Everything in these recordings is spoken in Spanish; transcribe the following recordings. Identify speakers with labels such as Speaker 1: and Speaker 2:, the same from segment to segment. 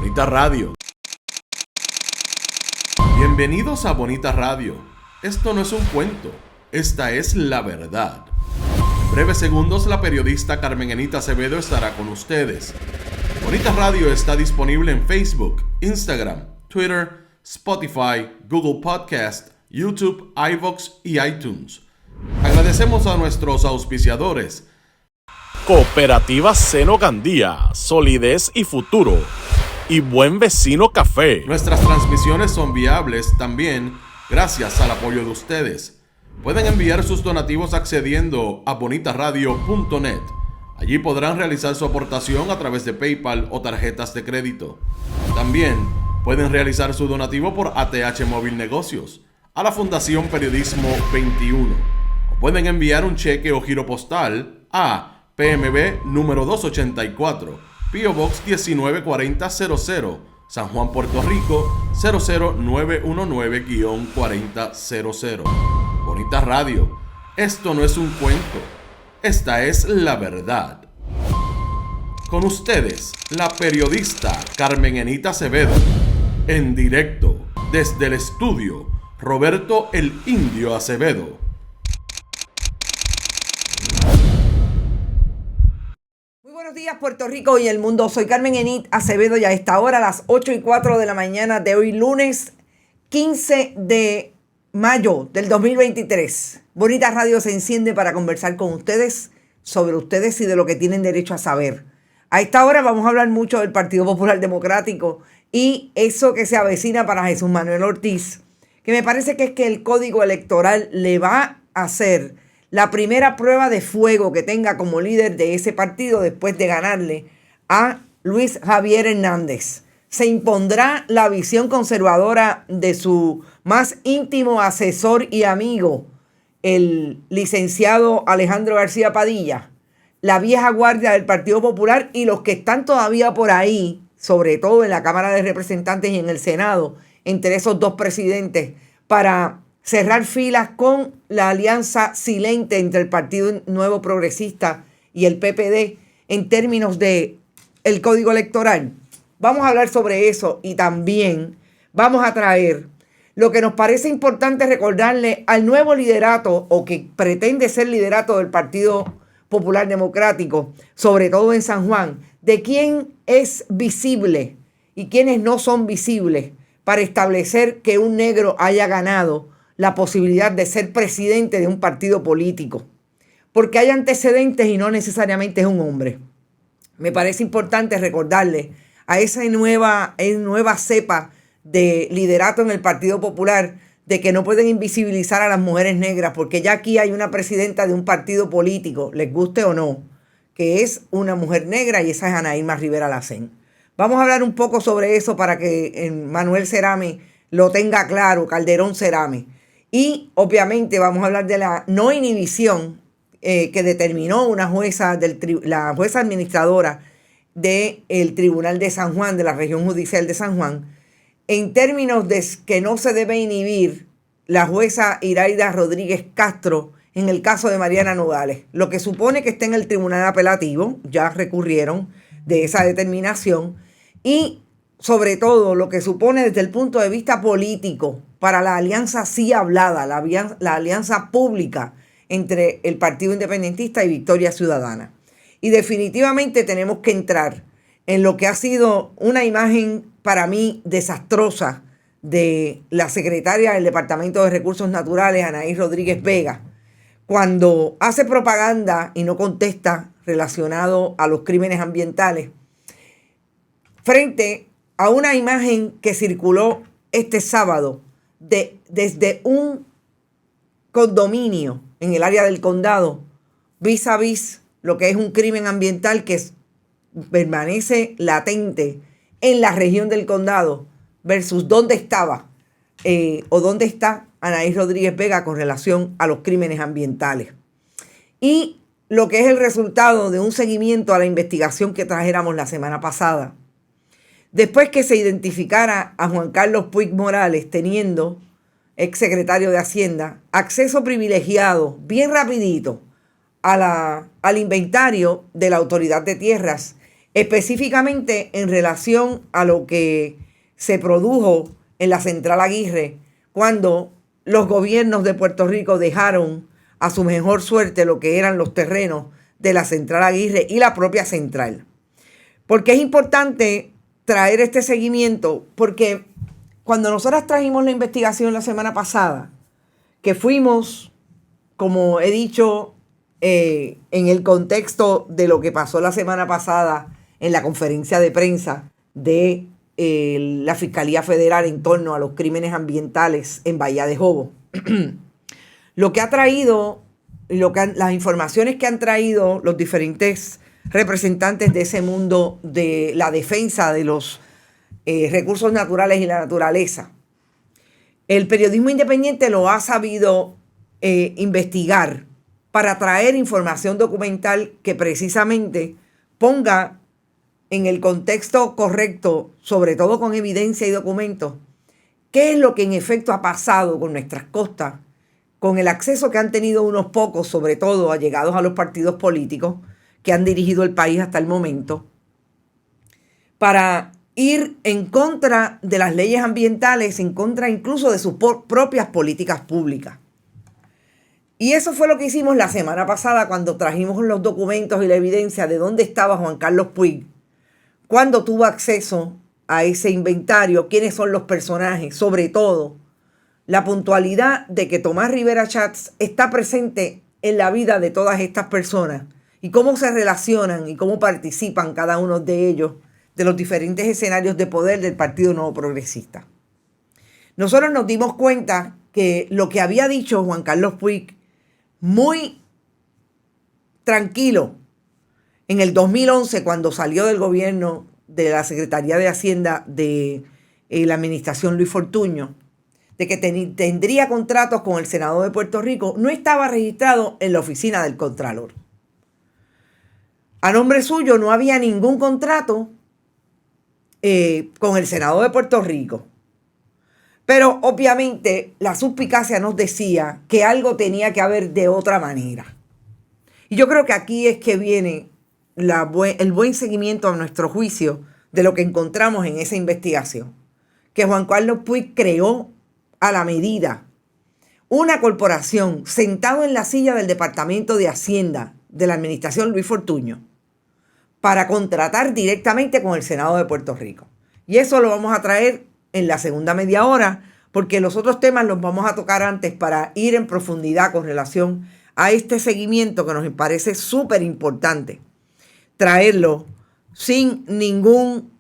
Speaker 1: Bonita Radio. Bienvenidos a Bonita Radio. Esto no es un cuento, esta es la verdad. En breves segundos, la periodista Carmen Enita Acevedo estará con ustedes. Bonita Radio está disponible en Facebook, Instagram, Twitter, Spotify, Google Podcast, YouTube, iVoox y iTunes. Agradecemos a nuestros auspiciadores.
Speaker 2: Cooperativa Seno Gandía, solidez y futuro. Y Buen Vecino Café.
Speaker 1: Nuestras transmisiones son viables también gracias al apoyo de ustedes. Pueden enviar sus donativos accediendo a bonitaradio.net. Allí podrán realizar su aportación a través de PayPal o tarjetas de crédito. También pueden realizar su donativo por ATH Móvil Negocios a la Fundación Periodismo 21. O pueden enviar un cheque o giro postal a PMB número 284, P.O. Box 194000, San Juan, Puerto Rico 00919-4000. Bonita Radio, esto no es un cuento, esta es la verdad. Con ustedes, la periodista Carmen Enita Acevedo, en directo desde el estudio Roberto el Indio Acevedo.
Speaker 3: Buenos días, Puerto Rico y el mundo. Soy Carmen Enit Acevedo y a esta hora, a las 8:04 de la mañana de hoy, lunes 15 de mayo del 2023. Bonita Radio se enciende para conversar con ustedes sobre ustedes y de lo que tienen derecho a saber. A esta hora vamos a hablar mucho del Partido Popular Democrático y eso que se avecina para Jesús Manuel Ortiz, que me parece que es que el Código Electoral le va a hacer la primera prueba de fuego que tenga como líder de ese partido después de ganarle a Luis Javier Hernández. Se impondrá la visión conservadora de su más íntimo asesor y amigo, el licenciado Alejandro García Padilla, la vieja guardia del Partido Popular y los que están todavía por ahí, sobre todo en la Cámara de Representantes y en el Senado, entre esos dos presidentes, para cerrar filas con la alianza silente entre el Partido Nuevo Progresista y el PPD en términos de el Código Electoral. Vamos a hablar sobre eso y también vamos a traer lo que nos parece importante recordarle al nuevo liderato o que pretende ser liderato del Partido Popular Democrático, sobre todo en San Juan, de quién es visible y quiénes no son visibles para establecer que un negro haya ganado la posibilidad de ser presidente de un partido político, porque hay antecedentes y no necesariamente es un hombre. Me parece importante recordarle a esa nueva cepa de liderato en el Partido Popular de que no pueden invisibilizar a las mujeres negras, porque ya aquí hay una presidenta de un partido político, les guste o no, que es una mujer negra y esa es Ana Irma Rivera Lacén. Vamos a hablar un poco sobre eso para que Manuel Cerame lo tenga claro, Calderón Cerame. Y obviamente vamos a hablar de la no inhibición que determinó una jueza, la jueza administradora del Tribunal de San Juan, de la Región Judicial de San Juan, en términos de que no se debe inhibir la jueza Iraida Rodríguez Castro en el caso de Mariana Nogales. Lo que supone que está en el Tribunal Apelativo, ya recurrieron de esa determinación, y sobre todo lo que supone desde el punto de vista político para la alianza sí hablada, la alianza pública entre el Partido Independentista y Victoria Ciudadana. Y definitivamente tenemos que entrar en lo que ha sido una imagen para mí desastrosa de la secretaria del Departamento de Recursos Naturales, Anaí Rodríguez Vega, cuando hace propaganda y no contesta relacionado a los crímenes ambientales, frente a una imagen que circuló este sábado desde un condominio en el área del condado, vis a vis lo que es un crimen ambiental que permanece latente en la región del condado, versus dónde estaba o dónde está Anaí Rodríguez Vega con relación a los crímenes ambientales. Y lo que es el resultado de un seguimiento a la investigación que trajéramos la semana pasada. Después que se identificara a Juan Carlos Puig Morales teniendo, exsecretario de Hacienda, acceso privilegiado, bien rapidito, al inventario de la Autoridad de Tierras específicamente en relación a lo que se produjo en la Central Aguirre cuando los gobiernos de Puerto Rico dejaron a su mejor suerte lo que eran los terrenos de la Central Aguirre y la propia central. Porque es importante traer este seguimiento, porque cuando nosotras trajimos la investigación la semana pasada, que fuimos, como he dicho, en el contexto de lo que pasó la semana pasada en la conferencia de prensa de la Fiscalía Federal en torno a los crímenes ambientales en Bahía de Jobo. Lo que ha traído, las informaciones que han traído los diferentes representantes de ese mundo de la defensa de los recursos naturales y la naturaleza. El periodismo independiente lo ha sabido investigar para traer información documental que precisamente ponga en el contexto correcto, sobre todo con evidencia y documentos, qué es lo que en efecto ha pasado con nuestras costas, con el acceso que han tenido unos pocos, sobre todo allegados a los partidos políticos que han dirigido el país hasta el momento, para ir en contra de las leyes ambientales, en contra incluso de sus propias políticas públicas. Y eso fue lo que hicimos la semana pasada cuando trajimos los documentos y la evidencia de dónde estaba Juan Carlos Puig, cuándo tuvo acceso a ese inventario, quiénes son los personajes, sobre todo la puntualidad de que Tomás Rivera Schatz está presente en la vida de todas estas personas y cómo se relacionan y cómo participan cada uno de ellos de los diferentes escenarios de poder del Partido Nuevo Progresista. Nosotros nos dimos cuenta que lo que había dicho Juan Carlos Puig, muy tranquilo, en el 2011, cuando salió del gobierno de la Secretaría de Hacienda de la administración Luis Fortuño, de que tendría contratos con el Senado de Puerto Rico, no estaba registrado en la oficina del Contralor. A nombre suyo no había ningún contrato con el Senado de Puerto Rico. Pero obviamente la suspicacia nos decía que algo tenía que haber de otra manera. Y yo creo que aquí es que viene el buen seguimiento a nuestro juicio de lo que encontramos en esa investigación. Que Juan Carlos Puig creó a la medida una corporación sentado en la silla del Departamento de Hacienda de la administración Luis Fortuño para contratar directamente con el Senado de Puerto Rico. Y eso lo vamos a traer en la segunda media hora, porque los otros temas los vamos a tocar antes para ir en profundidad con relación a este seguimiento que nos parece súper importante. Traerlo sin ningún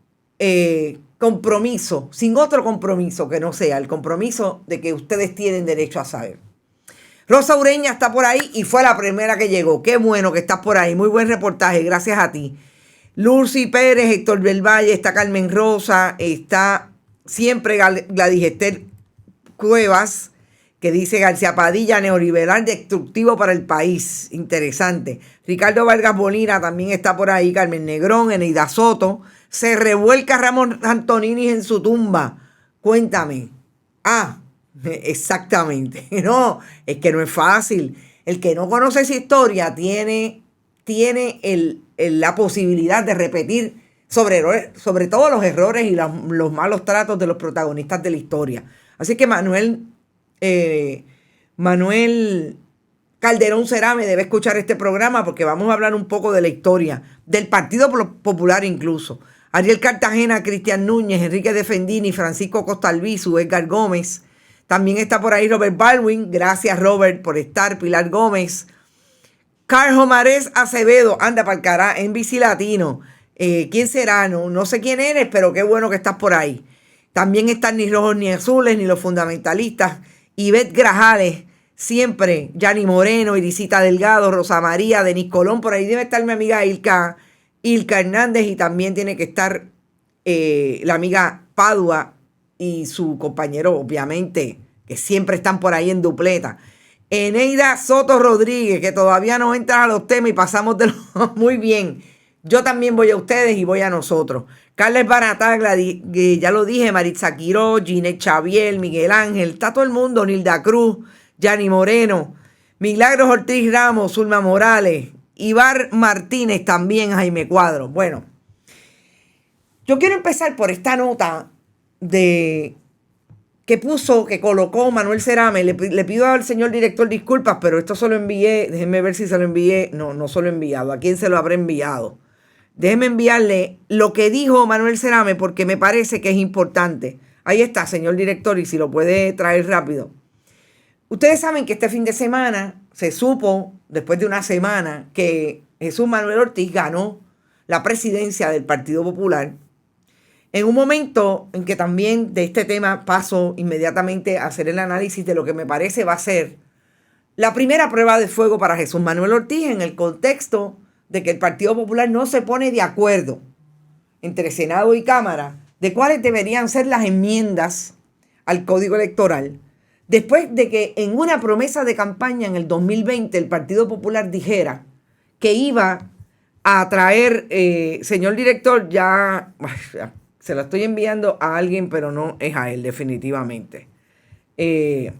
Speaker 3: compromiso, sin otro compromiso que no sea el compromiso de que ustedes tienen derecho a saber. Rosa Ureña está por ahí y fue la primera que llegó. Qué bueno que estás por ahí. Muy buen reportaje, gracias a ti. Lurcy Pérez, Héctor del Valle, está Carmen Rosa, está siempre Gladys Esther Cuevas, que dice García Padilla, neoliberal destructivo para el país. Interesante. Ricardo Vargas Molina también está por ahí. Carmen Negrón, Eneida Soto. Se revuelca Ramón Antonini en su tumba. Cuéntame. Exactamente. No, es que no es fácil. El que no conoce esa historia tiene la posibilidad de repetir sobre todo los errores y los malos tratos de los protagonistas de la historia. Así que Manuel Calderón Cerame debe escuchar este programa porque vamos a hablar un poco de la historia, del Partido Popular incluso. Ariel Cartagena, Cristian Núñez, Enrique Defendini, Francisco Costa Albizu, Edgar Gómez. También está por ahí Robert Baldwin. Gracias, Robert, por estar. Pilar Gómez. Carlos Marés Acevedo, anda para el cará, NBC Latino. ¿Quién será? No sé quién eres, pero qué bueno que estás por ahí. También están Ni Rojos Ni Azules, ni los fundamentalistas. Ivette Grajales, siempre. Yanni Moreno, Irisita Delgado, Rosa María, Denis Colón. Por ahí debe estar mi amiga Ilka Hernández y también tiene que estar la amiga Padua y su compañero, obviamente, que siempre están por ahí en dupleta. Eneida Soto Rodríguez, que todavía no entra a los temas y pasamos de lo muy bien. Yo también voy a ustedes y voy a nosotros. Carles Baratagla, ya lo dije, Maritza Quiró, Ginette Xavier, Miguel Ángel, está todo el mundo, Nilda Cruz, Yanni Moreno, Milagros Ortiz Ramos, Zulma Morales, Ibar Martínez también, Jaime Cuadro. Bueno, Yo quiero empezar por esta nota que colocó Manuel Cerame. Le pido al señor director disculpas, pero esto se lo envié. Déjenme ver si se lo envié. No se lo he enviado. ¿A quién se lo habré enviado? Déjenme enviarle lo que dijo Manuel Cerame porque me parece que es importante. Ahí está, señor director, y si lo puede traer rápido. Ustedes saben que este fin de semana se supo, después de una semana, que Jesús Manuel Ortiz ganó la presidencia del Partido Popular. En un momento en que también de este tema paso inmediatamente a hacer el análisis de lo que me parece va a ser la primera prueba de fuego para Jesús Manuel Ortiz en el contexto de que el Partido Popular no se pone de acuerdo entre Senado y Cámara de cuáles deberían ser las enmiendas al Código Electoral, después de que en una promesa de campaña en el 2020 el Partido Popular dijera que iba a traer, señor director, ya se la estoy enviando a alguien, pero no es a él definitivamente. Usted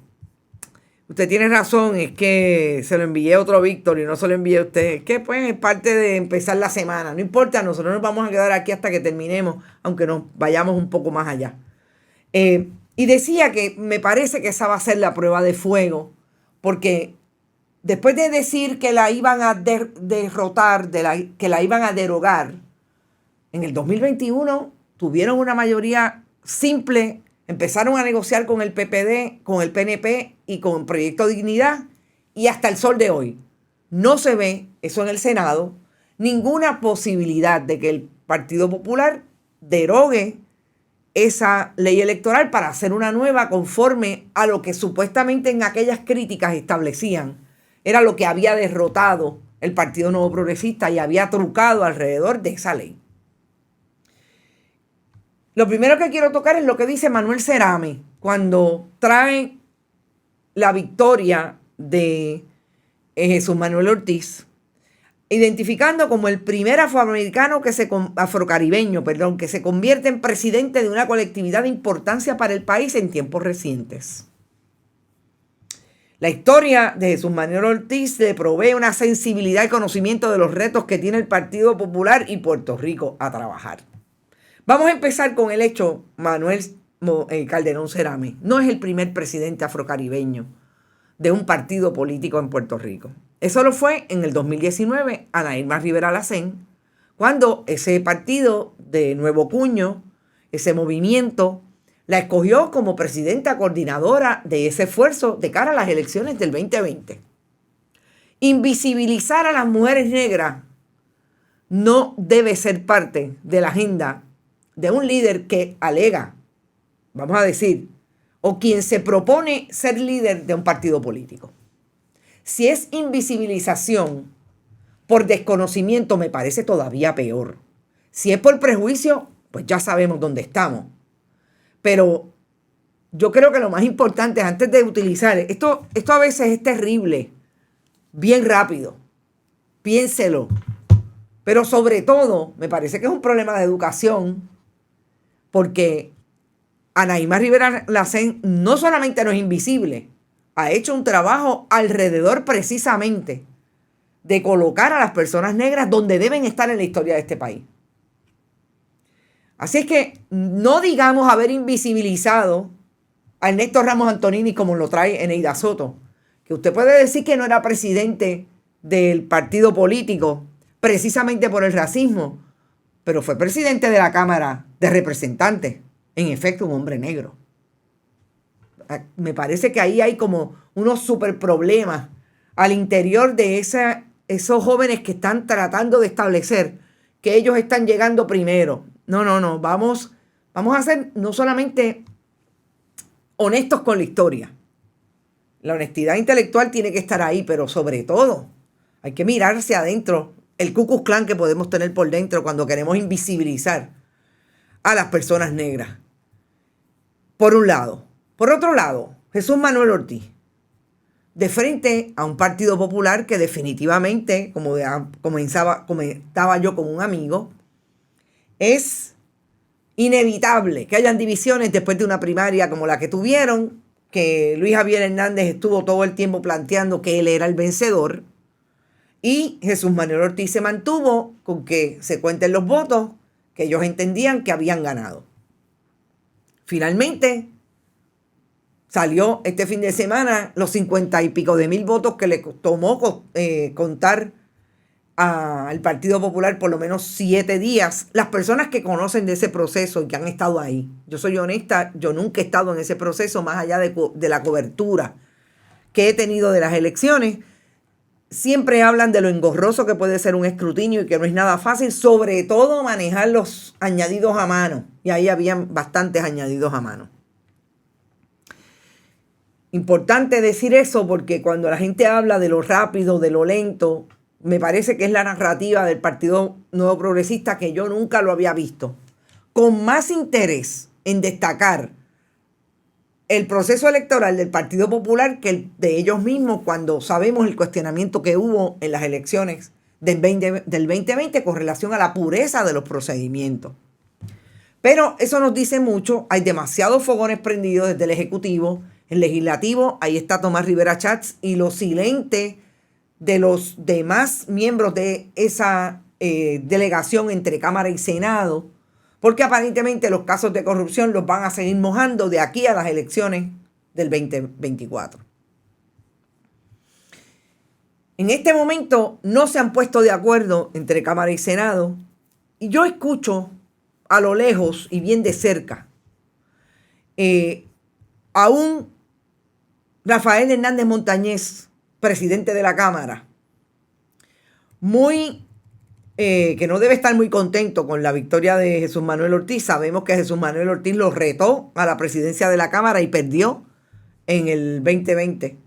Speaker 3: tiene razón, es que se lo envié a otro Víctor y no se lo envié a usted. Es que pues es parte de empezar la semana. No importa, nosotros nos vamos a quedar aquí hasta que terminemos, aunque nos vayamos un poco más allá. Y decía que me parece que esa va a ser la prueba de fuego, porque después de decir que la iban a derrotar, que la iban a derogar, en el 2021 tuvieron una mayoría simple, empezaron a negociar con el PPD, con el PNP y con Proyecto Dignidad, y hasta el sol de hoy no se ve eso en el Senado, ninguna posibilidad de que el Partido Popular derogue esa ley electoral para hacer una nueva conforme a lo que supuestamente en aquellas críticas establecían. Era lo que había derrotado el Partido Nuevo Progresista y había trucado alrededor de esa ley. Lo primero que quiero tocar es lo que dice Manuel Cerame cuando trae la victoria de Jesús Manuel Ortiz, identificando como el primer afrocaribeño que se convierte en presidente de una colectividad de importancia para el país en tiempos recientes. La historia de Jesús Manuel Ortiz le provee una sensibilidad y conocimiento de los retos que tiene el Partido Popular y Puerto Rico a trabajar. Vamos a empezar con el hecho, Manuel Calderón Cerame no es el primer presidente afrocaribeño de un partido político en Puerto Rico. Eso lo fue en el 2019, Ana Irma Rivera Lacén, cuando ese partido de nuevo cuño, ese movimiento, la escogió como presidenta coordinadora de ese esfuerzo de cara a las elecciones del 2020. Invisibilizar a las mujeres negras no debe ser parte de la agenda de un líder que alega, vamos a decir, o quien se propone ser líder de un partido político. Si es invisibilización por desconocimiento, me parece todavía peor. Si es por prejuicio, pues ya sabemos dónde estamos. Pero yo creo que lo más importante, antes de utilizar, esto a veces es terrible, bien rápido, piénselo. Pero sobre todo, me parece que es un problema de educación, porque Ana Irma Rivera Lacén no solamente no es invisible, ha hecho un trabajo alrededor precisamente de colocar a las personas negras donde deben estar en la historia de este país. Así es que no digamos haber invisibilizado a Ernesto Ramos Antonini como lo trae Eneida Soto, que usted puede decir que no era presidente del partido político precisamente por el racismo, pero fue presidente de la Cámara de Representantes, en efecto un hombre negro. Me parece que ahí hay como unos super problemas al interior de esos jóvenes que están tratando de establecer que ellos están llegando primero. No, vamos a ser no solamente honestos con la historia. La honestidad intelectual tiene que estar ahí, pero sobre todo hay que mirarse adentro, el Ku Klux Klan que podemos tener por dentro cuando queremos invisibilizar a las personas negras. Por un lado. Por otro lado, Jesús Manuel Ortiz, de frente a un Partido Popular que definitivamente, como comentaba yo con un amigo, es inevitable que hayan divisiones después de una primaria como la que tuvieron, que Luis Javier Hernández estuvo todo el tiempo planteando que él era el vencedor, y Jesús Manuel Ortiz se mantuvo con que se cuenten los votos, que ellos entendían que habían ganado. Finalmente, salió este fin de semana los 50 y pico de mil votos que le tomó contar al Partido Popular por lo menos 7 días. Las personas que conocen de ese proceso y que han estado ahí, yo soy honesta, yo nunca he estado en ese proceso más allá de la cobertura que he tenido de las elecciones. Siempre hablan de lo engorroso que puede ser un escrutinio y que no es nada fácil, sobre todo manejar los añadidos a mano. Y ahí habían bastantes añadidos a mano. Importante decir eso porque cuando la gente habla de lo rápido, de lo lento, me parece que es la narrativa del Partido Nuevo Progresista que yo nunca lo había visto. Con más interés en destacar el proceso electoral del Partido Popular que el de ellos mismos cuando sabemos el cuestionamiento que hubo en las elecciones del 2020 con relación a la pureza de los procedimientos. Pero eso nos dice mucho. Hay demasiados fogones prendidos desde el Ejecutivo. El Legislativo, ahí está Tomás Rivera Schatz y lo silente de los demás miembros de esa delegación entre Cámara y Senado, porque aparentemente los casos de corrupción los van a seguir mojando de aquí a las elecciones del 2024. En este momento no se han puesto de acuerdo entre Cámara y Senado y yo escucho a lo lejos y bien de cerca a un Rafael Hernández Montañez, presidente de la Cámara, que no debe estar muy contento con la victoria de Jesús Manuel Ortiz. Sabemos que Jesús Manuel Ortiz lo retó a la presidencia de la Cámara y perdió en el 2020.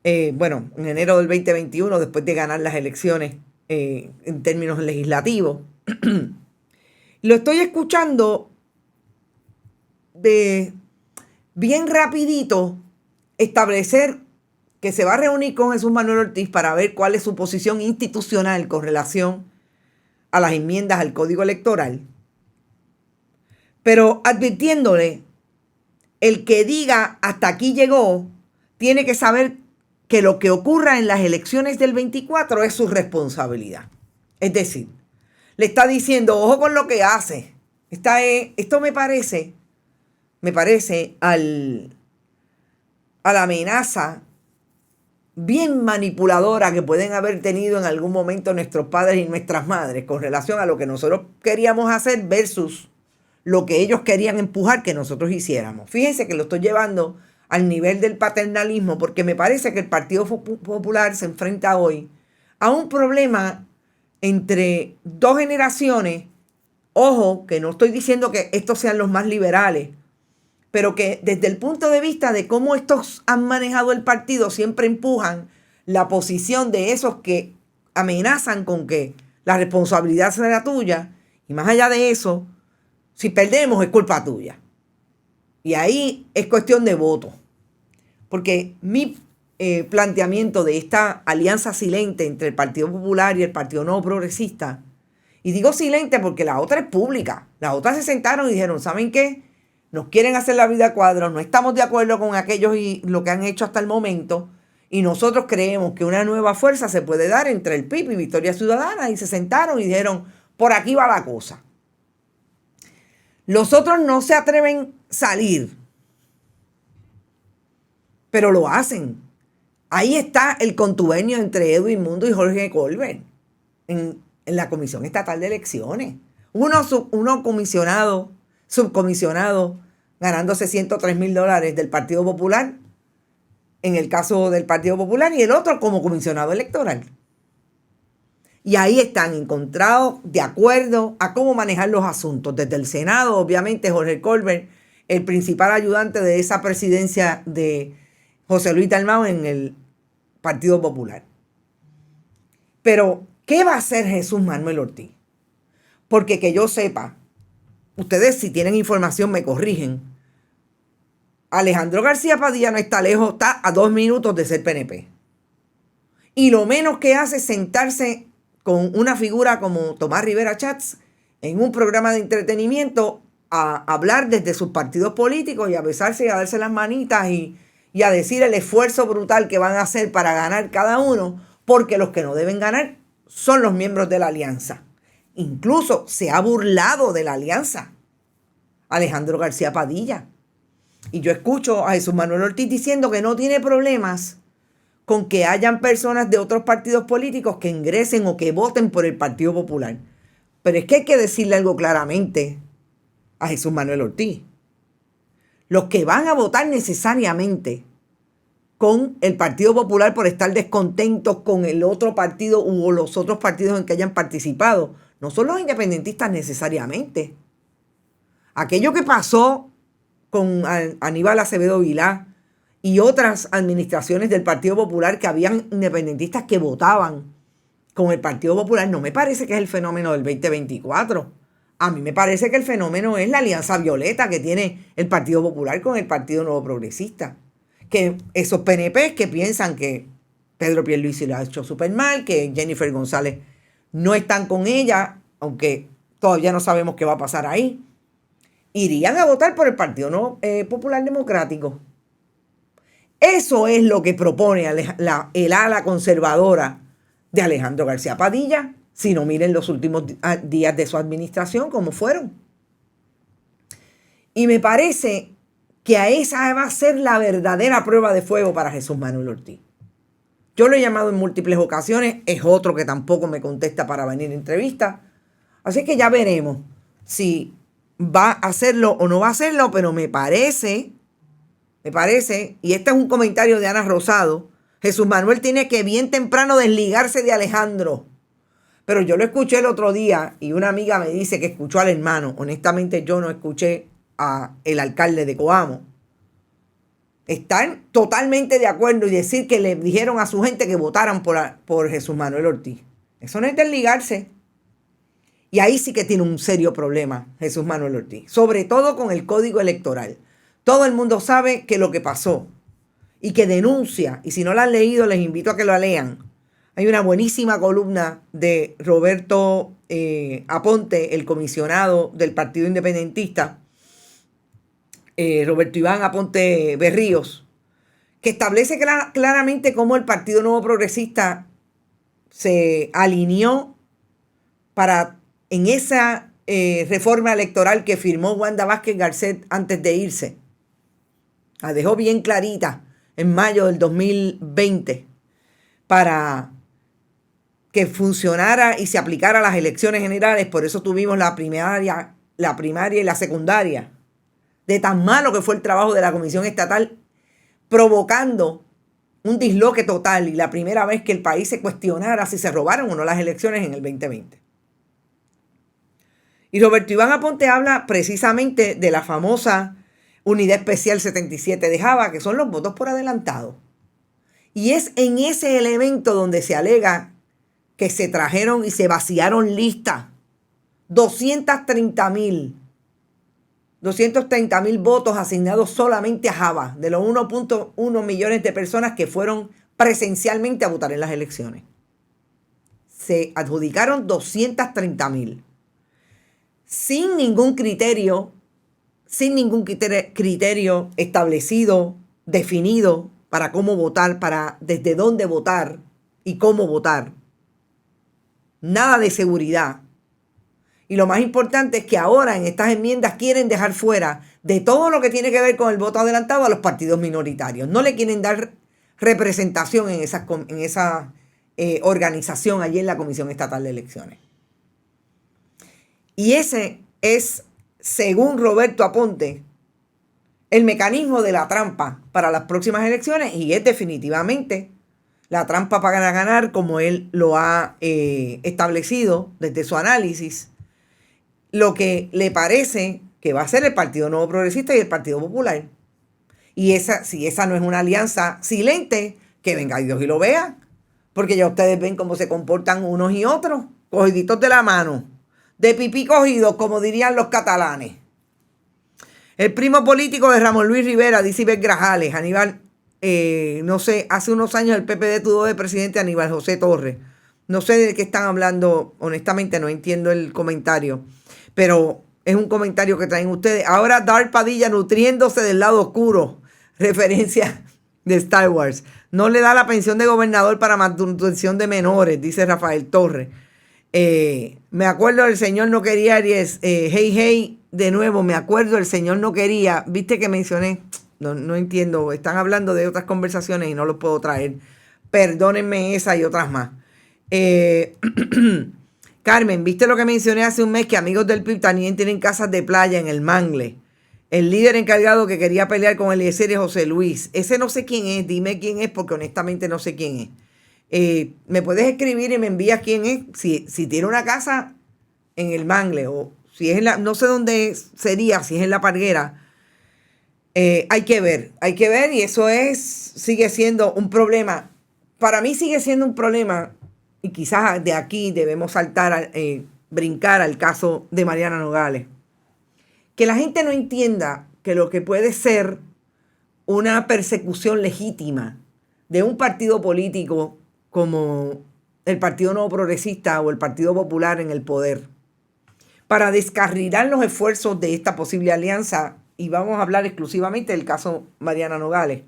Speaker 3: En enero del 2021, después de ganar las elecciones en términos legislativos. Lo estoy escuchando de bien rapidito establecer que se va a reunir con Jesús Manuel Ortiz para ver cuál es su posición institucional con relación a las enmiendas al Código Electoral. Pero advirtiéndole, el que diga hasta aquí llegó, tiene que saber que lo que ocurra en las elecciones del 24 es su responsabilidad. Es decir, le está diciendo, ojo con lo que hace. Esto me parece a la amenaza bien manipuladora que pueden haber tenido en algún momento nuestros padres y nuestras madres con relación a lo que nosotros queríamos hacer versus lo que ellos querían empujar que nosotros hiciéramos. Fíjense que lo estoy llevando al nivel del paternalismo porque me parece que el Partido Popular se enfrenta hoy a un problema entre dos generaciones. Ojo, que no estoy diciendo que estos sean los más liberales, pero que desde el punto de vista de cómo estos han manejado el partido, siempre empujan la posición de esos que amenazan con que la responsabilidad será tuya. Y más allá de eso, si perdemos es culpa tuya. Y ahí es cuestión de voto. Porque mi planteamiento de esta alianza silente entre el Partido Popular y el Partido Nuevo Progresista, y digo silente porque la otra es pública. Las otras se sentaron y dijeron, ¿saben qué? Nos quieren hacer la vida a cuadros, no estamos de acuerdo con aquellos y lo que han hecho hasta el momento, y nosotros creemos que una nueva fuerza se puede dar entre el PIB y Victoria Ciudadana, y se sentaron y dijeron, por aquí va la cosa. Los otros no se atreven a salir, pero lo hacen. Ahí está el contubernio entre Edwin Mundo y Jorge Colbert en la Comisión Estatal de Elecciones. Uno subcomisionado, ganándose $103,000 del Partido Popular, en el caso del Partido Popular, y el otro como comisionado electoral. Y ahí están encontrados de acuerdo a cómo manejar los asuntos. Desde el Senado, obviamente, Jorge Colbert, el principal ayudante de esa presidencia de José Luis Dalmau en el Partido Popular. Pero, ¿qué va a hacer Jesús Manuel Ortiz? Porque que yo sepa, ustedes si tienen información me corrigen, Alejandro García Padilla no está lejos, está a 2 minutos de ser PNP. Y lo menos que hace es sentarse con una figura como Tomás Rivera Schatz en un programa de entretenimiento a hablar desde sus partidos políticos y a besarse y a darse las manitas y a decir el esfuerzo brutal que van a hacer para ganar cada uno, porque los que no deben ganar son los miembros de la alianza. Incluso se ha burlado de la alianza Alejandro García Padilla. Y yo escucho a Jesús Manuel Ortiz diciendo que no tiene problemas con que hayan personas de otros partidos políticos que ingresen o que voten por el Partido Popular. Pero es que hay que decirle algo claramente a Jesús Manuel Ortiz. Los que van a votar necesariamente con el Partido Popular por estar descontentos con el otro partido u los otros partidos en que hayan participado, no son los independentistas necesariamente. Aquello que pasó con Aníbal Acevedo Vilá y otras administraciones del Partido Popular, que habían independentistas que votaban con el Partido Popular, no me parece que es el fenómeno del 2024. A mí me parece que el fenómeno es la alianza violeta que tiene el Partido Popular con el Partido Nuevo Progresista. Que esos PNP que piensan que Pedro Pierluisi lo ha hecho súper mal, que Jennifer González no están con ella, aunque todavía no sabemos qué va a pasar ahí, irían a votar por el Partido Popular Democrático. Eso es lo que propone el ala conservadora de Alejandro García Padilla. Si no, miren los últimos días de su administración, cómo fueron. Y me parece que a esa va a ser la verdadera prueba de fuego para Jesús Manuel Ortiz. Yo lo he llamado en múltiples ocasiones, es otro que tampoco me contesta para venir a entrevista. Así que ya veremos si va a hacerlo o no va a hacerlo, pero me parece, y este es un comentario de Ana Rosado, Jesús Manuel tiene que bien temprano desligarse de Alejandro. Pero yo lo escuché el otro día y una amiga me dice que escuchó al hermano. Honestamente yo no escuché al alcalde de Coamo. Están totalmente de acuerdo y decir que le dijeron a su gente que votaran por Jesús Manuel Ortiz. Eso no es desligarse. Y ahí sí que tiene un serio problema Jesús Manuel Ortiz. Sobre todo con el código electoral. Todo el mundo sabe que lo que pasó y que denuncia. Y si no lo han leído, les invito a que lo lean. Hay una buenísima columna de Roberto Aponte, el comisionado del Partido Independentista, Roberto Iván Aponte Berríos, que establece claramente cómo el Partido Nuevo Progresista se alineó para, en esa reforma electoral que firmó Wanda Vázquez Garcet antes de irse. La dejó bien clarita en mayo del 2020 para que funcionara y se aplicara a las elecciones generales. Por eso tuvimos la primaria y la secundaria. De tan malo que fue el trabajo de la Comisión Estatal, provocando un disloque total y la primera vez que el país se cuestionara si se robaron o no las elecciones en el 2020. Y Roberto Iván Aponte habla precisamente de la famosa Unidad Especial 77 de Java, que son los votos por adelantado. Y es en ese elemento donde se alega que se trajeron y se vaciaron listas. 230,000 votos asignados solamente a Java, de los 1.1 millones de personas que fueron presencialmente a votar en las elecciones. Se adjudicaron 230,000. Sin ningún criterio establecido, definido para cómo votar, para desde dónde votar y cómo votar. Nada de seguridad. Y lo más importante es que ahora en estas enmiendas quieren dejar fuera de todo lo que tiene que ver con el voto adelantado a los partidos minoritarios. No le quieren dar representación en esa organización allí en la Comisión Estatal de Elecciones. Y ese es, según Roberto Aponte, el mecanismo de la trampa para las próximas elecciones, y es definitivamente la trampa para ganar, como él lo ha establecido desde su análisis, lo que le parece que va a ser el Partido Nuevo Progresista y el Partido Popular. Y si esa no es una alianza silente, que venga Dios y lo vea, porque ya ustedes ven cómo se comportan unos y otros, cogiditos de la mano, de pipí cogidos, como dirían los catalanes. El primo político de Ramón Luis Rivera, dice Iber Grajales, Aníbal, hace unos años el PPD tuvo de presidente a Aníbal José Torres. No sé de qué están hablando, honestamente no entiendo el comentario, pero es un comentario que traen ustedes. Ahora Darth Padilla nutriéndose del lado oscuro, referencia de Star Wars. No le da la pensión de gobernador para manutención de menores, dice Rafael Torres. Me acuerdo del Señor no quería, Aries. Hey, de nuevo, me acuerdo del Señor no quería. Viste que mencioné, no entiendo, están hablando de otras conversaciones y no lo puedo traer. Perdónenme esa y otras más. Carmen, ¿viste lo que mencioné hace un mes? Que amigos del PIB también tienen casas de playa en el Mangle. El líder encargado que quería pelear con Eliezer es José Luis. Ese no sé quién es, dime quién es porque honestamente no sé quién es. Me puedes escribir y me envías quién es. Si tiene una casa en el Mangle o si es en la, no sé dónde sería, si es en La Parguera. Hay que ver y eso sigue siendo un problema. Para mí sigue siendo un problema y quizás de aquí debemos brincar al caso de Mariana Nogales. Que la gente no entienda que lo que puede ser una persecución legítima de un partido político como el Partido Nuevo Progresista o el Partido Popular en el poder, para descarrilar los esfuerzos de esta posible alianza, y vamos a hablar exclusivamente del caso Mariana Nogales,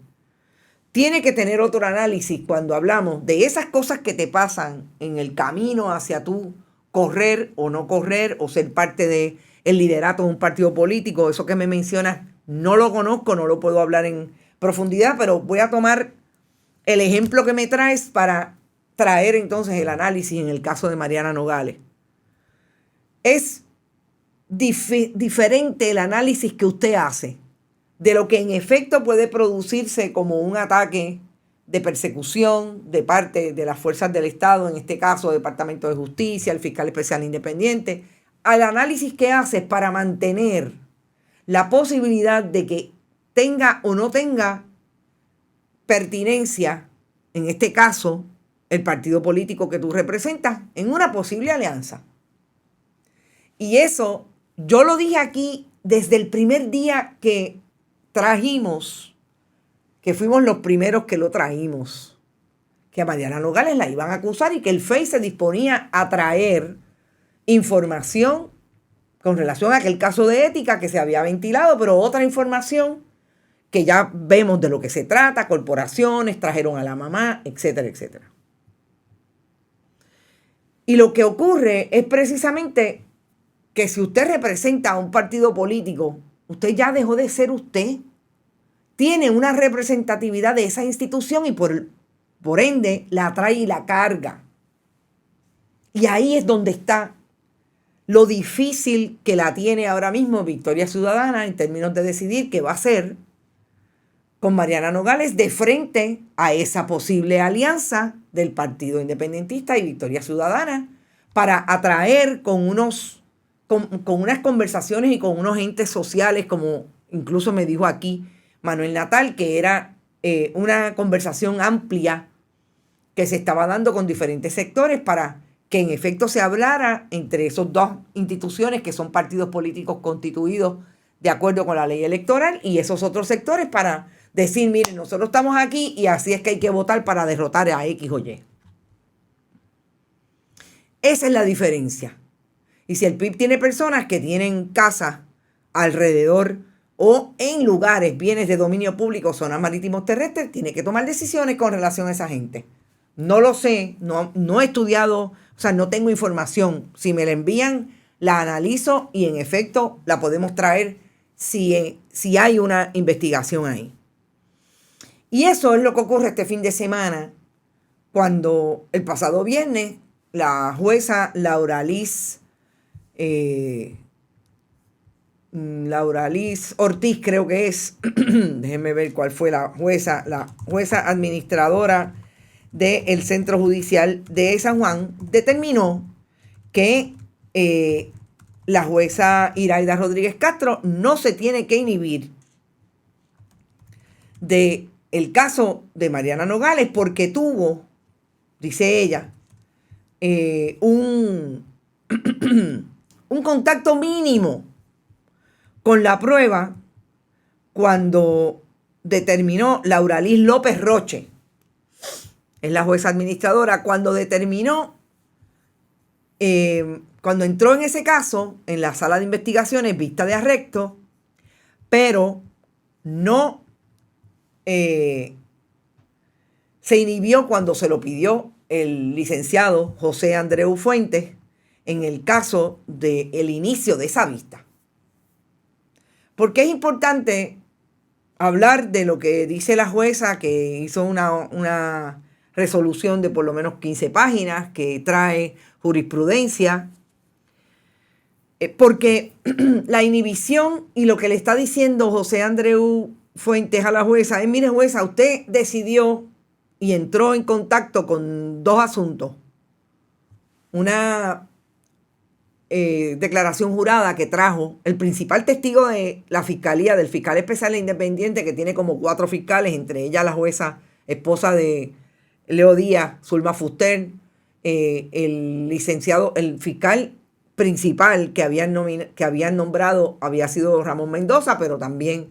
Speaker 3: tiene que tener otro análisis cuando hablamos de esas cosas que te pasan en el camino hacia tú correr o no correr o ser parte de el liderato de un partido político. Eso que me mencionas, no lo conozco, no lo puedo hablar en profundidad, pero voy a tomar el ejemplo que me traes para traer entonces el análisis en el caso de Mariana Nogales. Es diferente el análisis que usted hace de lo que en efecto puede producirse como un ataque de persecución de parte de las fuerzas del Estado, en este caso el Departamento de Justicia, el Fiscal Especial Independiente, al análisis que haces para mantener la posibilidad de que tenga o no tenga pertinencia, en este caso, el partido político que tú representas, en una posible alianza. Y eso, yo lo dije aquí desde el primer día que trajimos, que fuimos los primeros que lo trajimos, que a Mariana Nogales la iban a acusar y que el FEI se disponía a traer información con relación a aquel caso de ética que se había ventilado, pero otra información que ya vemos de lo que se trata, corporaciones, trajeron a la mamá, etcétera, etcétera. Y lo que ocurre es precisamente que si usted representa a un partido político, usted ya dejó de ser usted. Tiene una representatividad de esa institución y por ende la trae y la carga. Y ahí es donde está lo difícil que la tiene ahora mismo Victoria Ciudadana en términos de decidir qué va a hacer con Mariana Nogales de frente a esa posible alianza del Partido Independentista y Victoria Ciudadana para atraer con unas conversaciones y con unos entes sociales, como incluso me dijo aquí Manuel Natal, que era una conversación amplia que se estaba dando con diferentes sectores para que en efecto se hablara entre esos dos instituciones que son partidos políticos constituidos de acuerdo con la ley electoral y esos otros sectores para decir, miren, nosotros estamos aquí y así es que hay que votar para derrotar a X o Y. Esa es la diferencia. Y si el PIB tiene personas que tienen casas alrededor o en lugares, bienes de dominio público, zonas marítimos terrestres, tiene que tomar decisiones con relación a esa gente. No lo sé, no he estudiado, o sea, no tengo información. Si me la envían, la analizo y en efecto la podemos traer si hay una investigación ahí. Y eso es lo que ocurre este fin de semana, cuando el pasado viernes la jueza Laura Liz Ortiz, creo que es, déjenme ver cuál fue la jueza administradora del Centro Judicial de San Juan, determinó que la jueza Iraida Rodríguez Castro no se tiene que inhibir del caso de Mariana Nogales porque tuvo, dice ella, un contacto mínimo con la prueba cuando determinó Laura Liz López Roche, es la jueza administradora, cuando determinó, cuando entró en ese caso en la sala de investigaciones vista de arresto, pero no se inhibió cuando se lo pidió el licenciado José Andreu Fuentes en el caso del inicio de esa vista. Porque es importante hablar de lo que dice la jueza, que hizo una resolución de por lo menos 15 páginas que trae jurisprudencia, porque la inhibición y lo que le está diciendo José Andreu Fuentes a la jueza es: mire, jueza, usted decidió y entró en contacto con dos asuntos. Una declaración jurada que trajo el principal testigo de la fiscalía, del fiscal especial e independiente, que tiene como 4 fiscales, entre ellas la jueza esposa de Leo Díaz, Zulma Fuster, el licenciado, el fiscal principal que habían nombrado había sido Ramón Mendoza, pero también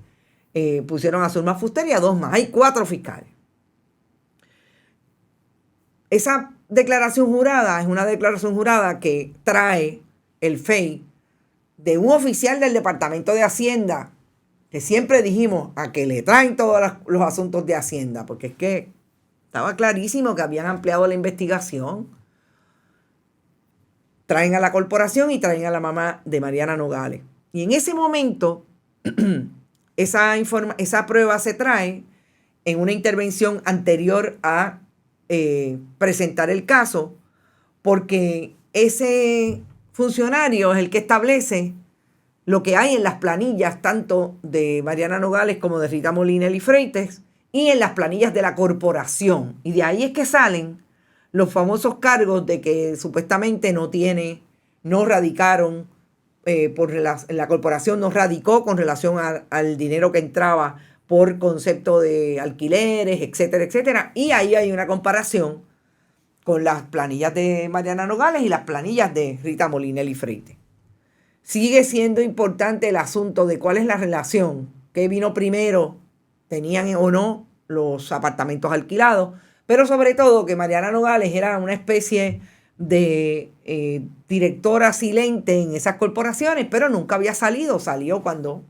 Speaker 3: pusieron a Zulma Fuster y a 2 más. Hay 4 fiscales. Esa declaración jurada es una declaración jurada que trae el FEI de un oficial del Departamento de Hacienda, que siempre dijimos a que le traen todos los asuntos de Hacienda, porque es que estaba clarísimo que habían ampliado la investigación. Traen a la corporación y traen a la mamá de Mariana Nogales. Y en ese momento, esa prueba se trae en una intervención anterior a presentar el caso, porque ese funcionario es el que establece lo que hay en las planillas tanto de Mariana Nogales como de Rita Molinelli Freites y en las planillas de la corporación. Y de ahí es que salen los famosos cargos de que supuestamente no radicaron, la corporación no radicó con relación al dinero que entraba por concepto de alquileres, etcétera, etcétera. Y ahí hay una comparación con las planillas de Mariana Nogales y las planillas de Rita Molinelli Freites. Sigue siendo importante el asunto de cuál es la relación, qué vino primero, tenían o no los apartamentos alquilados, pero sobre todo que Mariana Nogales era una especie de directora silente en esas corporaciones, pero nunca había salido. Salió cuando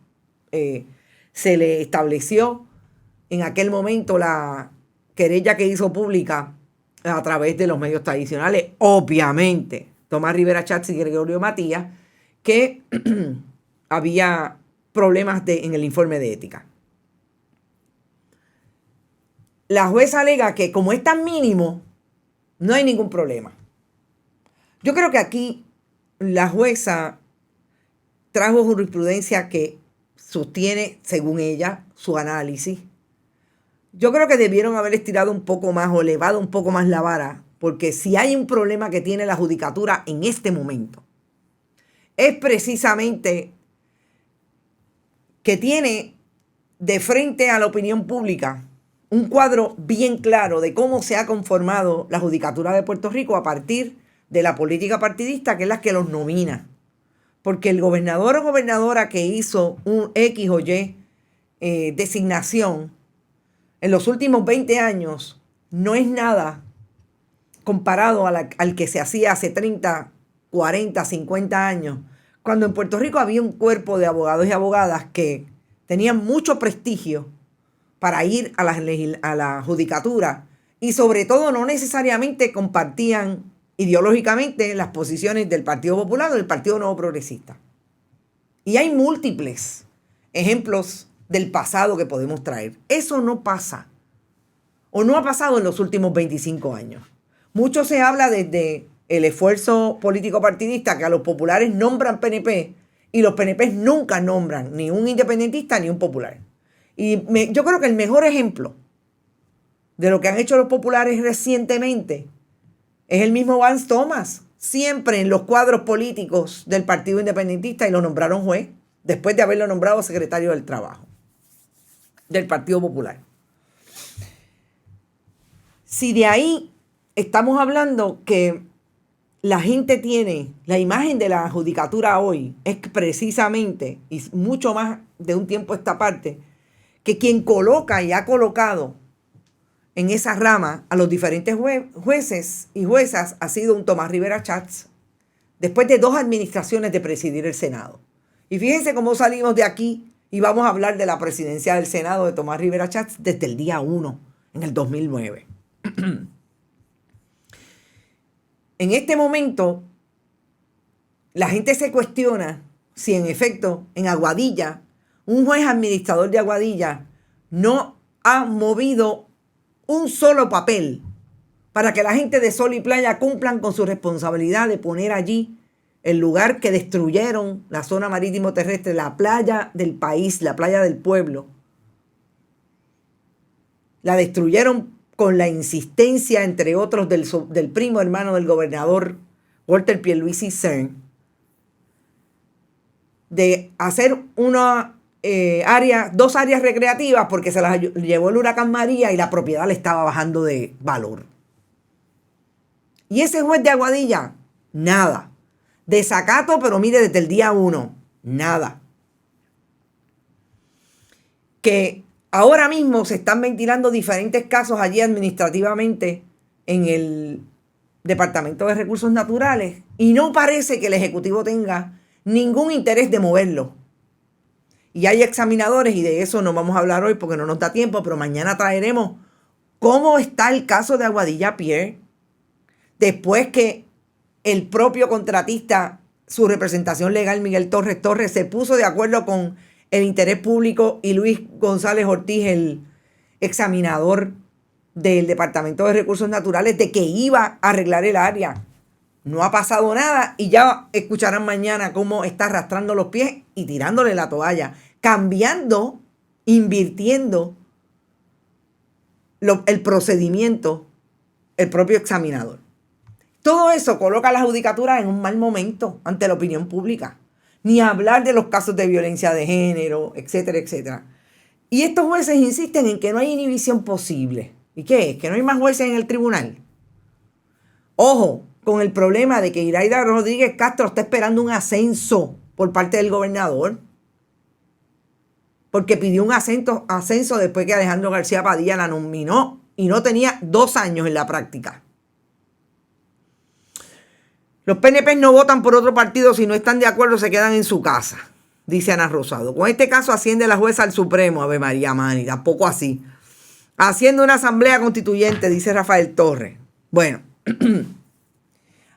Speaker 3: se le estableció en aquel momento la querella que hizo pública a través de los medios tradicionales, obviamente, Tomás Rivera Chats y Gregorio Matías, que había problemas en el informe de ética. La jueza alega que como es tan mínimo, no hay ningún problema. Yo creo que aquí la jueza trajo jurisprudencia que sostiene, según ella, su análisis. Yo creo que debieron haber estirado un poco más o elevado un poco más la vara, porque si hay un problema que tiene la judicatura en este momento, es precisamente que tiene de frente a la opinión pública un cuadro bien claro de cómo se ha conformado la judicatura de Puerto Rico a partir de la política partidista, que es la que los nomina. Porque el gobernador o gobernadora que hizo un X o Y designación en los últimos 20 años no es nada comparado al que se hacía hace 30, 40, 50 años, cuando en Puerto Rico había un cuerpo de abogados y abogadas que tenían mucho prestigio para ir a la judicatura y sobre todo no necesariamente compartían ideológicamente las posiciones del Partido Popular o del Partido Nuevo Progresista. Y hay múltiples ejemplos del pasado que podemos traer. Eso no pasa, o no ha pasado en los últimos 25 años. Mucho se habla desde el esfuerzo político partidista que a los populares nombran PNP y los PNP nunca nombran ni un independentista ni un popular. Y yo creo que el mejor ejemplo de lo que han hecho los populares recientemente es el mismo Vance Thomas, siempre en los cuadros políticos del Partido Independentista, y lo nombraron juez después de haberlo nombrado secretario del Trabajo del Partido Popular. Si de ahí estamos hablando que la gente tiene, la imagen de la judicatura hoy es precisamente, y mucho más de un tiempo a esta parte, que quien coloca y ha colocado en esa rama a los diferentes jueces y juezas ha sido un Tomás Rivera Chats, después de 2 administraciones de presidir el Senado. Y fíjense cómo salimos de aquí y vamos a hablar de la presidencia del Senado de Tomás Rivera Chats desde el día 1, en el 2009. En este momento, la gente se cuestiona si en efecto en Aguadilla, un juez administrador de Aguadilla no ha movido un solo papel para que la gente de Sol y Playa cumplan con su responsabilidad de poner allí el lugar que destruyeron, la zona marítimo terrestre, la playa del país, la playa del pueblo. La destruyeron con la insistencia, entre otros, del primo hermano del gobernador Walter Pierluisi Stern, de hacer dos áreas recreativas porque se las llevó el huracán María y la propiedad le estaba bajando de valor. Y ese juez de Aguadilla, nada. Desacato, pero mire, desde el día 1, nada. Que ahora mismo se están ventilando diferentes casos allí administrativamente en el Departamento de Recursos Naturales y no parece que el Ejecutivo tenga ningún interés de moverlo. Y hay examinadores, y de eso no vamos a hablar hoy porque no nos da tiempo, pero mañana traeremos cómo está el caso de Aguadilla Pier después que el propio contratista, su representación legal, Miguel Torres, se puso de acuerdo con el interés público y Luis González Ortiz, el examinador del Departamento de Recursos Naturales, de que iba a arreglar el área. No ha pasado nada y ya escucharán mañana cómo está arrastrando los pies y tirándole la toalla, cambiando, invirtiendo el procedimiento, el propio examinador. Todo eso coloca a la judicatura en un mal momento ante la opinión pública. Ni hablar de los casos de violencia de género, etcétera, etcétera. Y estos jueces insisten en que no hay inhibición posible. ¿Y qué es? ¿Que no hay más jueces en el tribunal? Ojo, con el problema de que Iraida Rodríguez Castro está esperando un ascenso por parte del gobernador. Porque pidió un ascenso después que Alejandro García Padilla la nominó y no tenía 2 años en la práctica. Los PNP no votan por otro partido, si no están de acuerdo se quedan en su casa, dice Ana Rosado. Con este caso asciende la jueza al Supremo, Ave María Mani, tampoco así. Haciendo una asamblea constituyente, dice Rafael Torres. Bueno,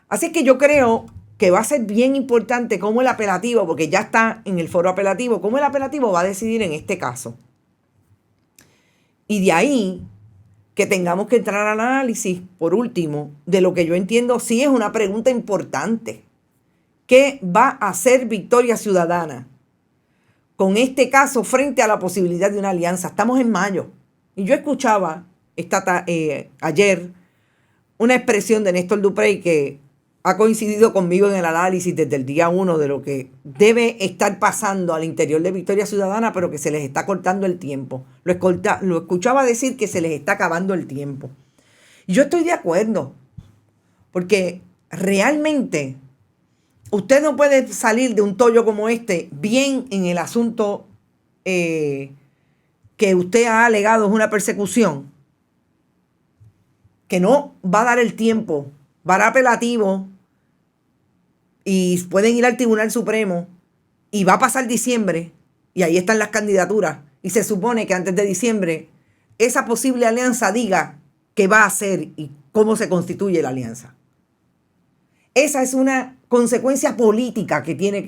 Speaker 3: así que yo creo que va a ser bien importante cómo el apelativo, porque ya está en el foro apelativo, cómo el apelativo va a decidir en este caso. Y de ahí que tengamos que entrar al análisis, por último, de lo que yo entiendo sí es una pregunta importante. ¿Qué va a hacer Victoria Ciudadana con este caso frente a la posibilidad de una alianza? Estamos en mayo. Y yo escuchaba ayer una expresión de Néstor Duprey que ha coincidido conmigo en el análisis desde el día 1 de lo que debe estar pasando al interior de Victoria Ciudadana, pero que se les está cortando el tiempo. Lo escuchaba decir que se les está acabando el tiempo. Y yo estoy de acuerdo, porque realmente usted no puede salir de un tollo como este bien en el asunto que usted ha alegado es una persecución, que no va a dar el tiempo, va a dar apelativo y pueden ir al Tribunal Supremo y va a pasar diciembre y ahí están las candidaturas y se supone que antes de diciembre esa posible alianza diga qué va a hacer y cómo se constituye la alianza. Esa es una consecuencia política que tiene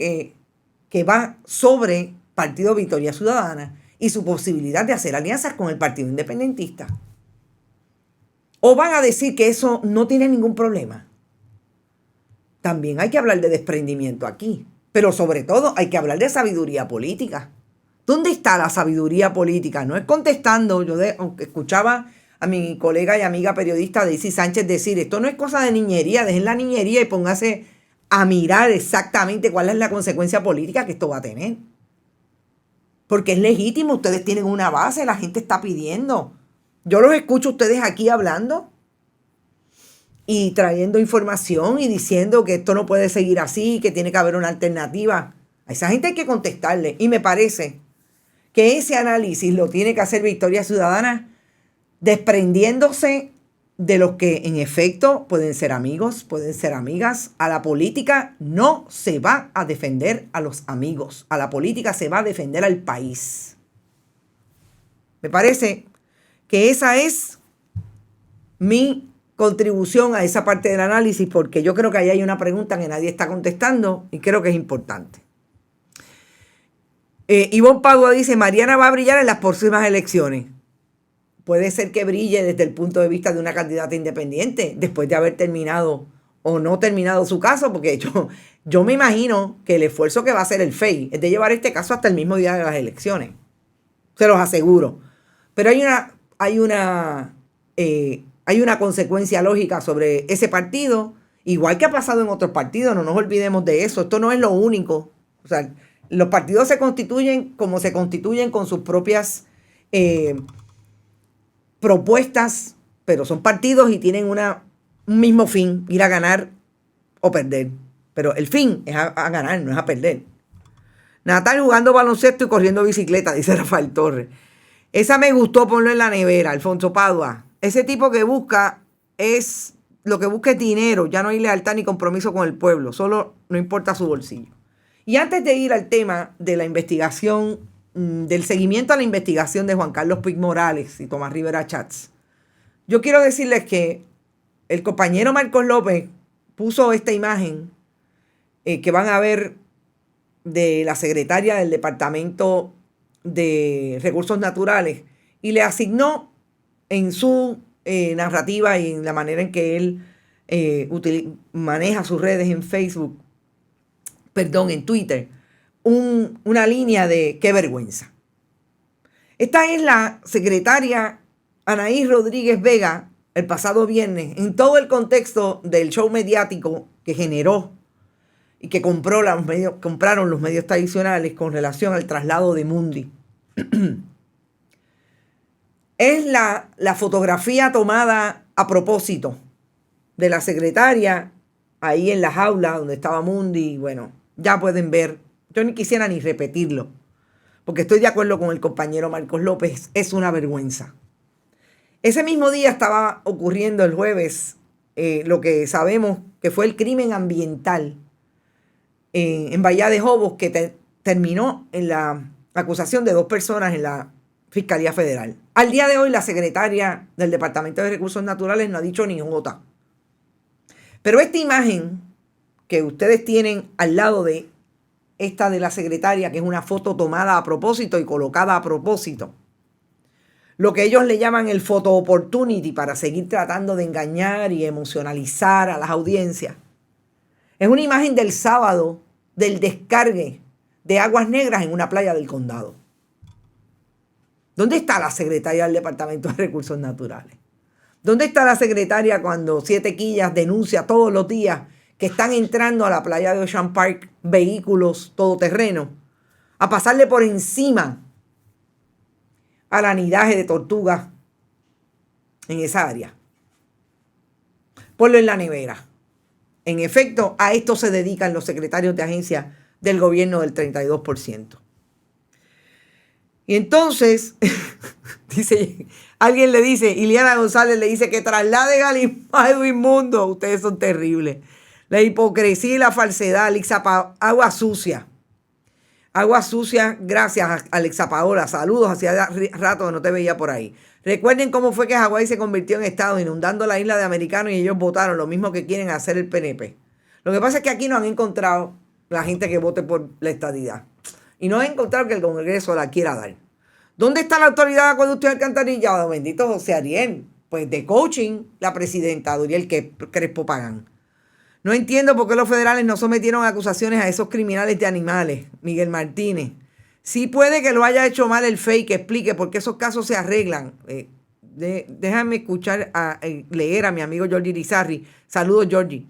Speaker 3: que va sobre Partido Victoria Ciudadana y su posibilidad de hacer alianzas con el Partido Independentista. ¿O van a decir que eso no tiene ningún problema? También hay que hablar de desprendimiento aquí, pero sobre todo hay que hablar de sabiduría política. ¿Dónde está la sabiduría política? No es contestando, aunque escuchaba a mi colega y amiga periodista Daisy Sánchez decir, esto no es cosa de niñería, dejen la niñería y póngase a mirar exactamente cuál es la consecuencia política que esto va a tener. Porque es legítimo, ustedes tienen una base, la gente está pidiendo. Yo los escucho a ustedes aquí hablando y trayendo información y diciendo que esto no puede seguir así, que tiene que haber una alternativa. A esa gente hay que contestarle. Y me parece que ese análisis lo tiene que hacer Victoria Ciudadana desprendiéndose de los que en efecto pueden ser amigos, pueden ser amigas. A la política no se va a defender a los amigos. A la política se va a defender al país. Me parece que esa es mi contribución a esa parte del análisis, porque yo creo que ahí hay una pregunta que nadie está contestando y creo que es importante. Ivonne Padua dice, Mariana va a brillar en las próximas elecciones. Puede ser que brille desde el punto de vista de una candidata independiente, después de haber terminado o no terminado su caso, porque yo me imagino que el esfuerzo que va a hacer el FEI es de llevar este caso hasta el mismo día de las elecciones. Se los aseguro. Pero hay una consecuencia lógica sobre ese partido, igual que ha pasado en otros partidos, no nos olvidemos de eso. Esto no es lo único. O sea, los partidos se constituyen como se constituyen con sus propias propuestas, pero son partidos y tienen un mismo fin, ir a ganar o perder. Pero el fin es a ganar, no es a perder. Natal jugando baloncesto y corriendo bicicleta, dice Rafael Torres. Esa me gustó, ponlo en la nevera, Alfonso Padua. Ese tipo que busca lo que busca es dinero, ya no hay lealtad ni compromiso con el pueblo, solo no importa su bolsillo. Y antes de ir al tema de la investigación, del seguimiento a la investigación de Juan Carlos Puig Morales y Tomás Rivera Chats, yo quiero decirles que el compañero Marcos López puso esta imagen que van a ver de la secretaria del Departamento de Recursos Naturales y le asignó en su narrativa y en la manera en que él maneja sus redes en Facebook, en Twitter, una línea de qué vergüenza. Esta es la secretaria Anaís Rodríguez Vega el pasado viernes, en todo el contexto del show mediático que generó y que compraron los medios tradicionales con relación al traslado de Mundi. Es la fotografía tomada a propósito de la secretaria ahí en la jaula donde estaba Mundi. Bueno, ya pueden ver, yo ni quisiera ni repetirlo, porque estoy de acuerdo con el compañero Marcos López, es una vergüenza. Ese mismo día estaba ocurriendo el jueves lo que sabemos que fue el crimen ambiental en Bahía de Jobos, que terminó en la acusación de 2 personas en la Fiscalía Federal. Al día de hoy, la secretaria del Departamento de Recursos Naturales no ha dicho ni jota. Pero esta imagen que ustedes tienen al lado de esta de la secretaria, que es una foto tomada a propósito y colocada a propósito, lo que ellos le llaman el photo opportunity para seguir tratando de engañar y emocionalizar a las audiencias, es una imagen del sábado del descargue de aguas negras en una playa del condado. ¿Dónde está la secretaria del Departamento de Recursos Naturales? ¿Dónde está la secretaria cuando 7 Quillas denuncia todos los días que están entrando a la playa de Ocean Park vehículos todoterreno a pasarle por encima al anidaje de tortugas en esa área? Ponlo en la nevera. En efecto, a esto se dedican los secretarios de agencia del gobierno del 32%. Y entonces, alguien le dice, Ileana González le dice que traslade a Edwin Mundo. Ustedes son terribles. La hipocresía y la falsedad, agua sucia. Agua sucia, gracias Alexa Paola. Saludos, hacía rato que no te veía por ahí. Recuerden cómo fue que Hawái se convirtió en estado, inundando la isla de americanos, y ellos votaron lo mismo que quieren hacer el PNP. Lo que pasa es que aquí no han encontrado la gente que vote por la estadidad. Y no han encontrado que el Congreso la quiera dar. ¿Dónde está la autoridad de acueducto y alcantarillado? Bendito José Ariel. Pues de coaching, la presidenta Duriel Crespo Pagán. No entiendo por qué los federales no sometieron acusaciones a esos criminales de animales. Miguel Martínez. Sí puede que lo haya hecho mal el FEI, que explique por qué esos casos se arreglan. Déjame leer a mi amigo Giorgi Irizarry. Saludos, Giorgi.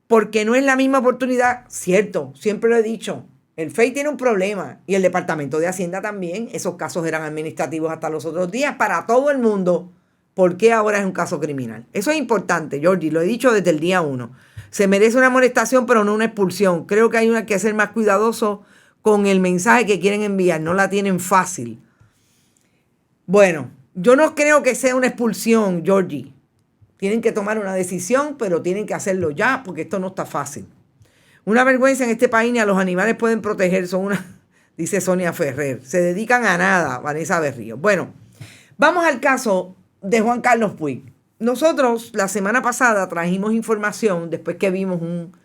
Speaker 3: Porque no es la misma oportunidad. Cierto, siempre lo he dicho. El FEI tiene un problema y el Departamento de Hacienda también. Esos casos eran administrativos hasta los otros días para todo el mundo. ¿Por qué ahora es un caso criminal? Eso es importante, Giorgi. Lo he dicho desde el día 1. Se merece una amonestación, pero no una expulsión. Creo que hay que ser más cuidadoso con el mensaje que quieren enviar. No la tienen fácil. Bueno, yo no creo que sea una expulsión, Giorgi. Tienen que tomar una decisión, pero tienen que hacerlo ya, porque esto no está fácil. Una vergüenza en este país, ni a los animales pueden proteger. Dice Sonia Ferrer. Se dedican a nada, Vanessa Berrío. Bueno, vamos al caso de Juan Carlos Puig. nosotros la semana pasada trajimos información, después que vimos un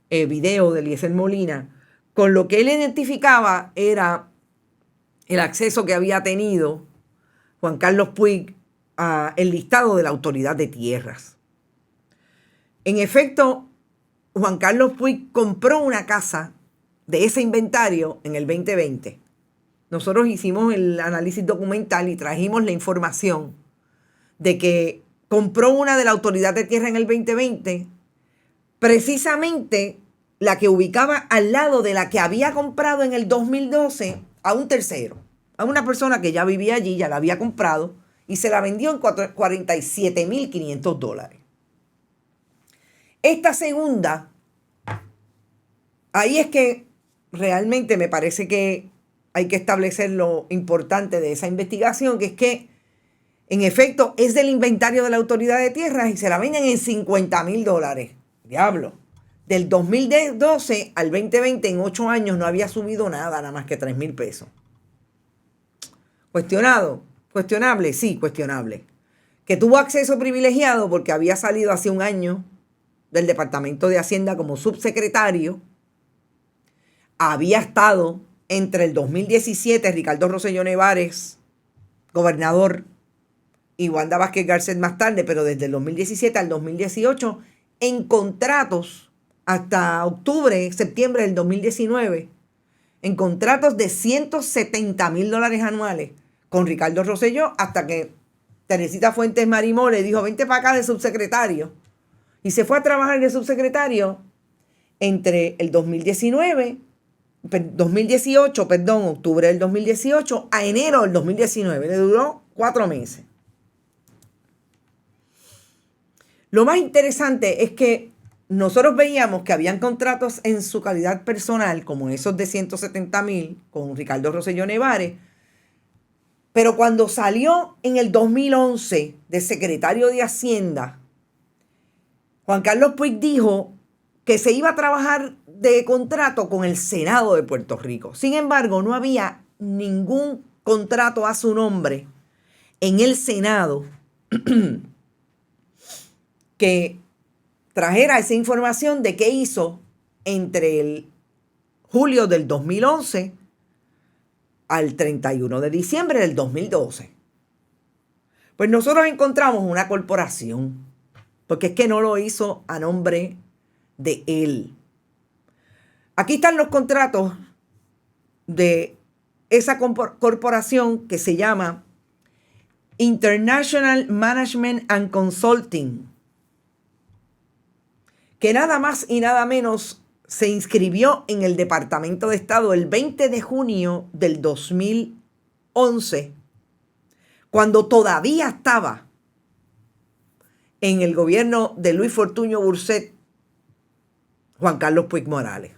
Speaker 3: video de Eliezer Molina, con lo que él identificaba era el acceso que había tenido Juan Carlos Puig a el listado de la Autoridad de Tierras. En efecto, Juan Carlos Puig compró una casa de ese inventario en el 2020. Nosotros hicimos el análisis documental y trajimos la información de que compró una de la Autoridad de Tierra en el 2020, precisamente la que ubicaba al lado de la que había comprado en el 2012 a un tercero, a una persona que ya vivía allí, ya la había comprado y se la vendió en $47,500. Esta segunda, ahí es que realmente me parece que hay que establecer lo importante de esa investigación, que es que en efecto es del inventario de la Autoridad de Tierras y se la venden en $50,000. Diablo. Del 2012 al 2020, en 8 años, no había subido nada más que $3,000. Cuestionable, sí, cuestionable. Que tuvo acceso privilegiado porque había salido hace un año del Departamento de Hacienda como subsecretario. Había estado entre el 2017, Ricardo Rosselló Nevares, gobernador, y Wanda Vázquez Garcet más tarde, pero desde el 2017 al 2018, en contratos hasta octubre, septiembre del 2019, en contratos de $170,000 anuales con Ricardo Rosselló, hasta que Teresita Fuentes Marimó le dijo, vente para acá de subsecretario. Y se fue a trabajar de subsecretario entre el 2018, octubre del 2018 a enero del 2019. Le duró 4 meses. Lo más interesante es que nosotros veíamos que habían contratos en su calidad personal, como esos de $170,000 con Ricardo Rosselló Nevares, pero cuando salió en el 2011 de secretario de Hacienda, Juan Carlos Puig dijo que se iba a trabajar de contrato con el Senado de Puerto Rico. Sin embargo, no había ningún contrato a su nombre en el Senado que trajera esa información de qué hizo entre el julio del 2011 al 31 de diciembre del 2012. Pues nosotros encontramos una corporación, porque es que no lo hizo a nombre de él. Aquí están los contratos de esa corporación que se llama International Management and Consulting, que nada más y nada menos se inscribió en el Departamento de Estado el 20 de junio del 2011, cuando todavía estaba en el gobierno de Luis Fortuño Burset, Juan Carlos Puig Morales.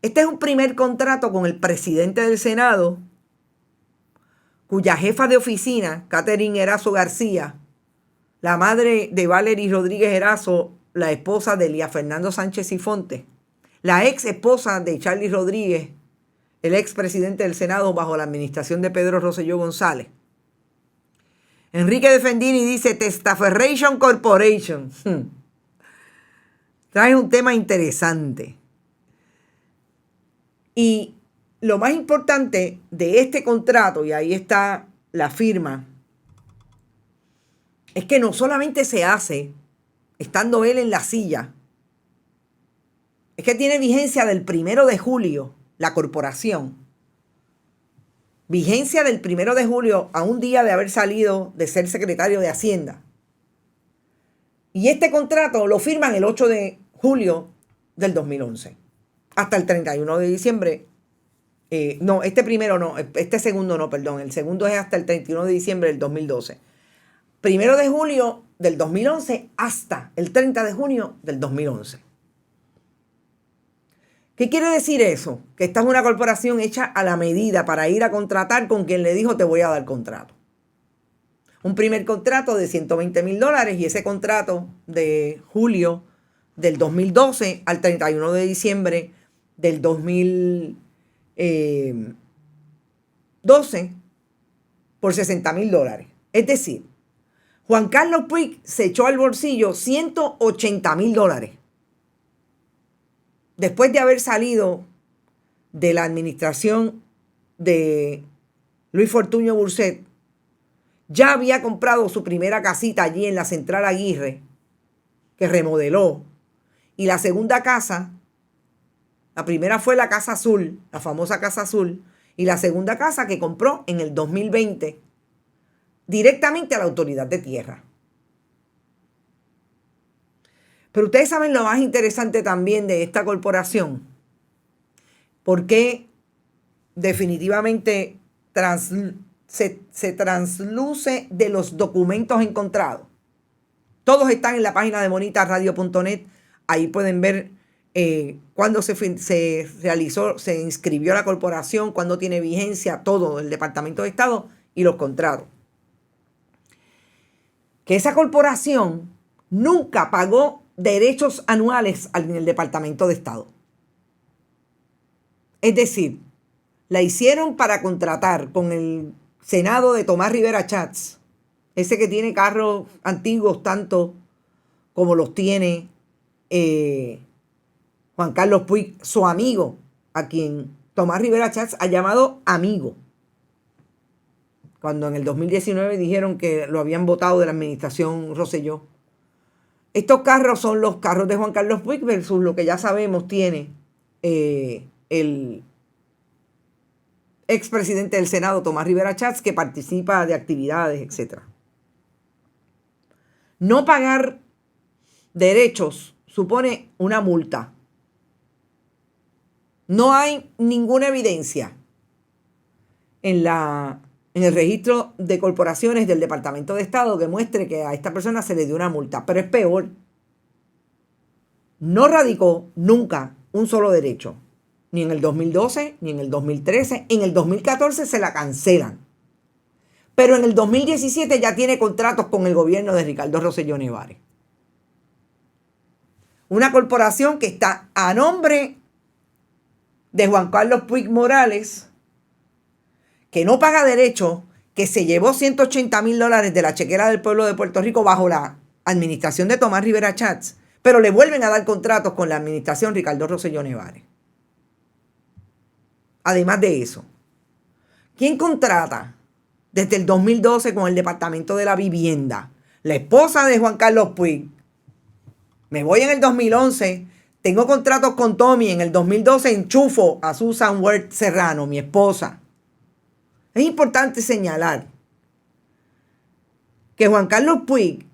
Speaker 3: Este es un primer contrato con el presidente del Senado, cuya jefa de oficina, Catherine Erazo García, la madre de Valery Rodríguez Erazo, la esposa de Elías Fernando Sánchez y Fonte, la ex esposa de Charlie Rodríguez, el ex presidente del Senado bajo la administración de Pedro Rosselló González. Enrique de Fendini dice Testaferration Corporation. Trae un tema interesante. Y lo más importante de este contrato, y ahí está la firma, es que no solamente se hace estando él en la silla, es que tiene vigencia del 1 de julio, la corporación. Vigencia del 1 de julio a un día de haber salido de ser secretario de Hacienda. Y este contrato lo firman el 8 de julio del 2011. Hasta el 31 de diciembre. Este segundo no, perdón. El segundo es hasta el 31 de diciembre del 2012. 1 de julio del 2011 hasta el 30 de junio del 2011. ¿Qué quiere decir eso? Que esta es una corporación hecha a la medida para ir a contratar con quien le dijo te voy a dar contrato. Un primer contrato de $120,000 y ese contrato de julio del 2012 al 31 de diciembre del 2012 por $60,000. Es decir, Juan Carlos Puig se echó al bolsillo $180,000 después de haber salido de la administración de Luis Fortuño Burset. Ya había comprado su primera casita allí en la Central Aguirre, que remodeló. Y la segunda casa, la primera fue la Casa Azul, la famosa Casa Azul, y la segunda casa que compró en el 2020, directamente a la Autoridad de Tierra. Pero ustedes saben lo más interesante también de esta corporación, porque definitivamente se transluce de los documentos encontrados. Todos están en la página de monitarradio.net. Ahí pueden ver cuándo se realizó, se inscribió la corporación, cuándo tiene vigencia todo el Departamento de Estado y los contratos. Que esa corporación nunca pagó derechos anuales en el Departamento de Estado. Es decir, la hicieron para contratar con el Senado de Tomás Rivera Chats, ese que tiene carros antiguos tanto como los tiene Juan Carlos Puig, su amigo, a quien Tomás Rivera Chats ha llamado amigo. Cuando en el 2019 dijeron que lo habían votado de la administración Rosselló. Estos carros son los carros de Juan Carlos Puig versus lo que ya sabemos tiene el expresidente del Senado, Tomás Rivera Chats, que participa de actividades, etc. No pagar derechos supone una multa. No hay ninguna evidencia en el registro de corporaciones del Departamento de Estado que muestre que a esta persona se le dio una multa. Pero es peor. No radicó nunca un solo derecho. Ni en el 2012, ni en el 2013. En el 2014 se la cancelan. Pero en el 2017 ya tiene contratos con el gobierno de Ricardo Rosselló Nevares. Una corporación que está a nombre de Juan Carlos Puig Morales, que no paga derecho, que se llevó $180,000 de la chequera del pueblo de Puerto Rico bajo la administración de Tomás Rivera Chats, pero le vuelven a dar contratos con la administración Ricardo Rosselló Nevares. Además de eso, ¿quién contrata desde el 2012 con el Departamento de la Vivienda? La esposa de Juan Carlos Puig. Me voy en el 2011, tengo contratos con Tommy. En el 2012 enchufo a Susan Wert Serrano, mi esposa. Es importante señalar que Juan Carlos Puig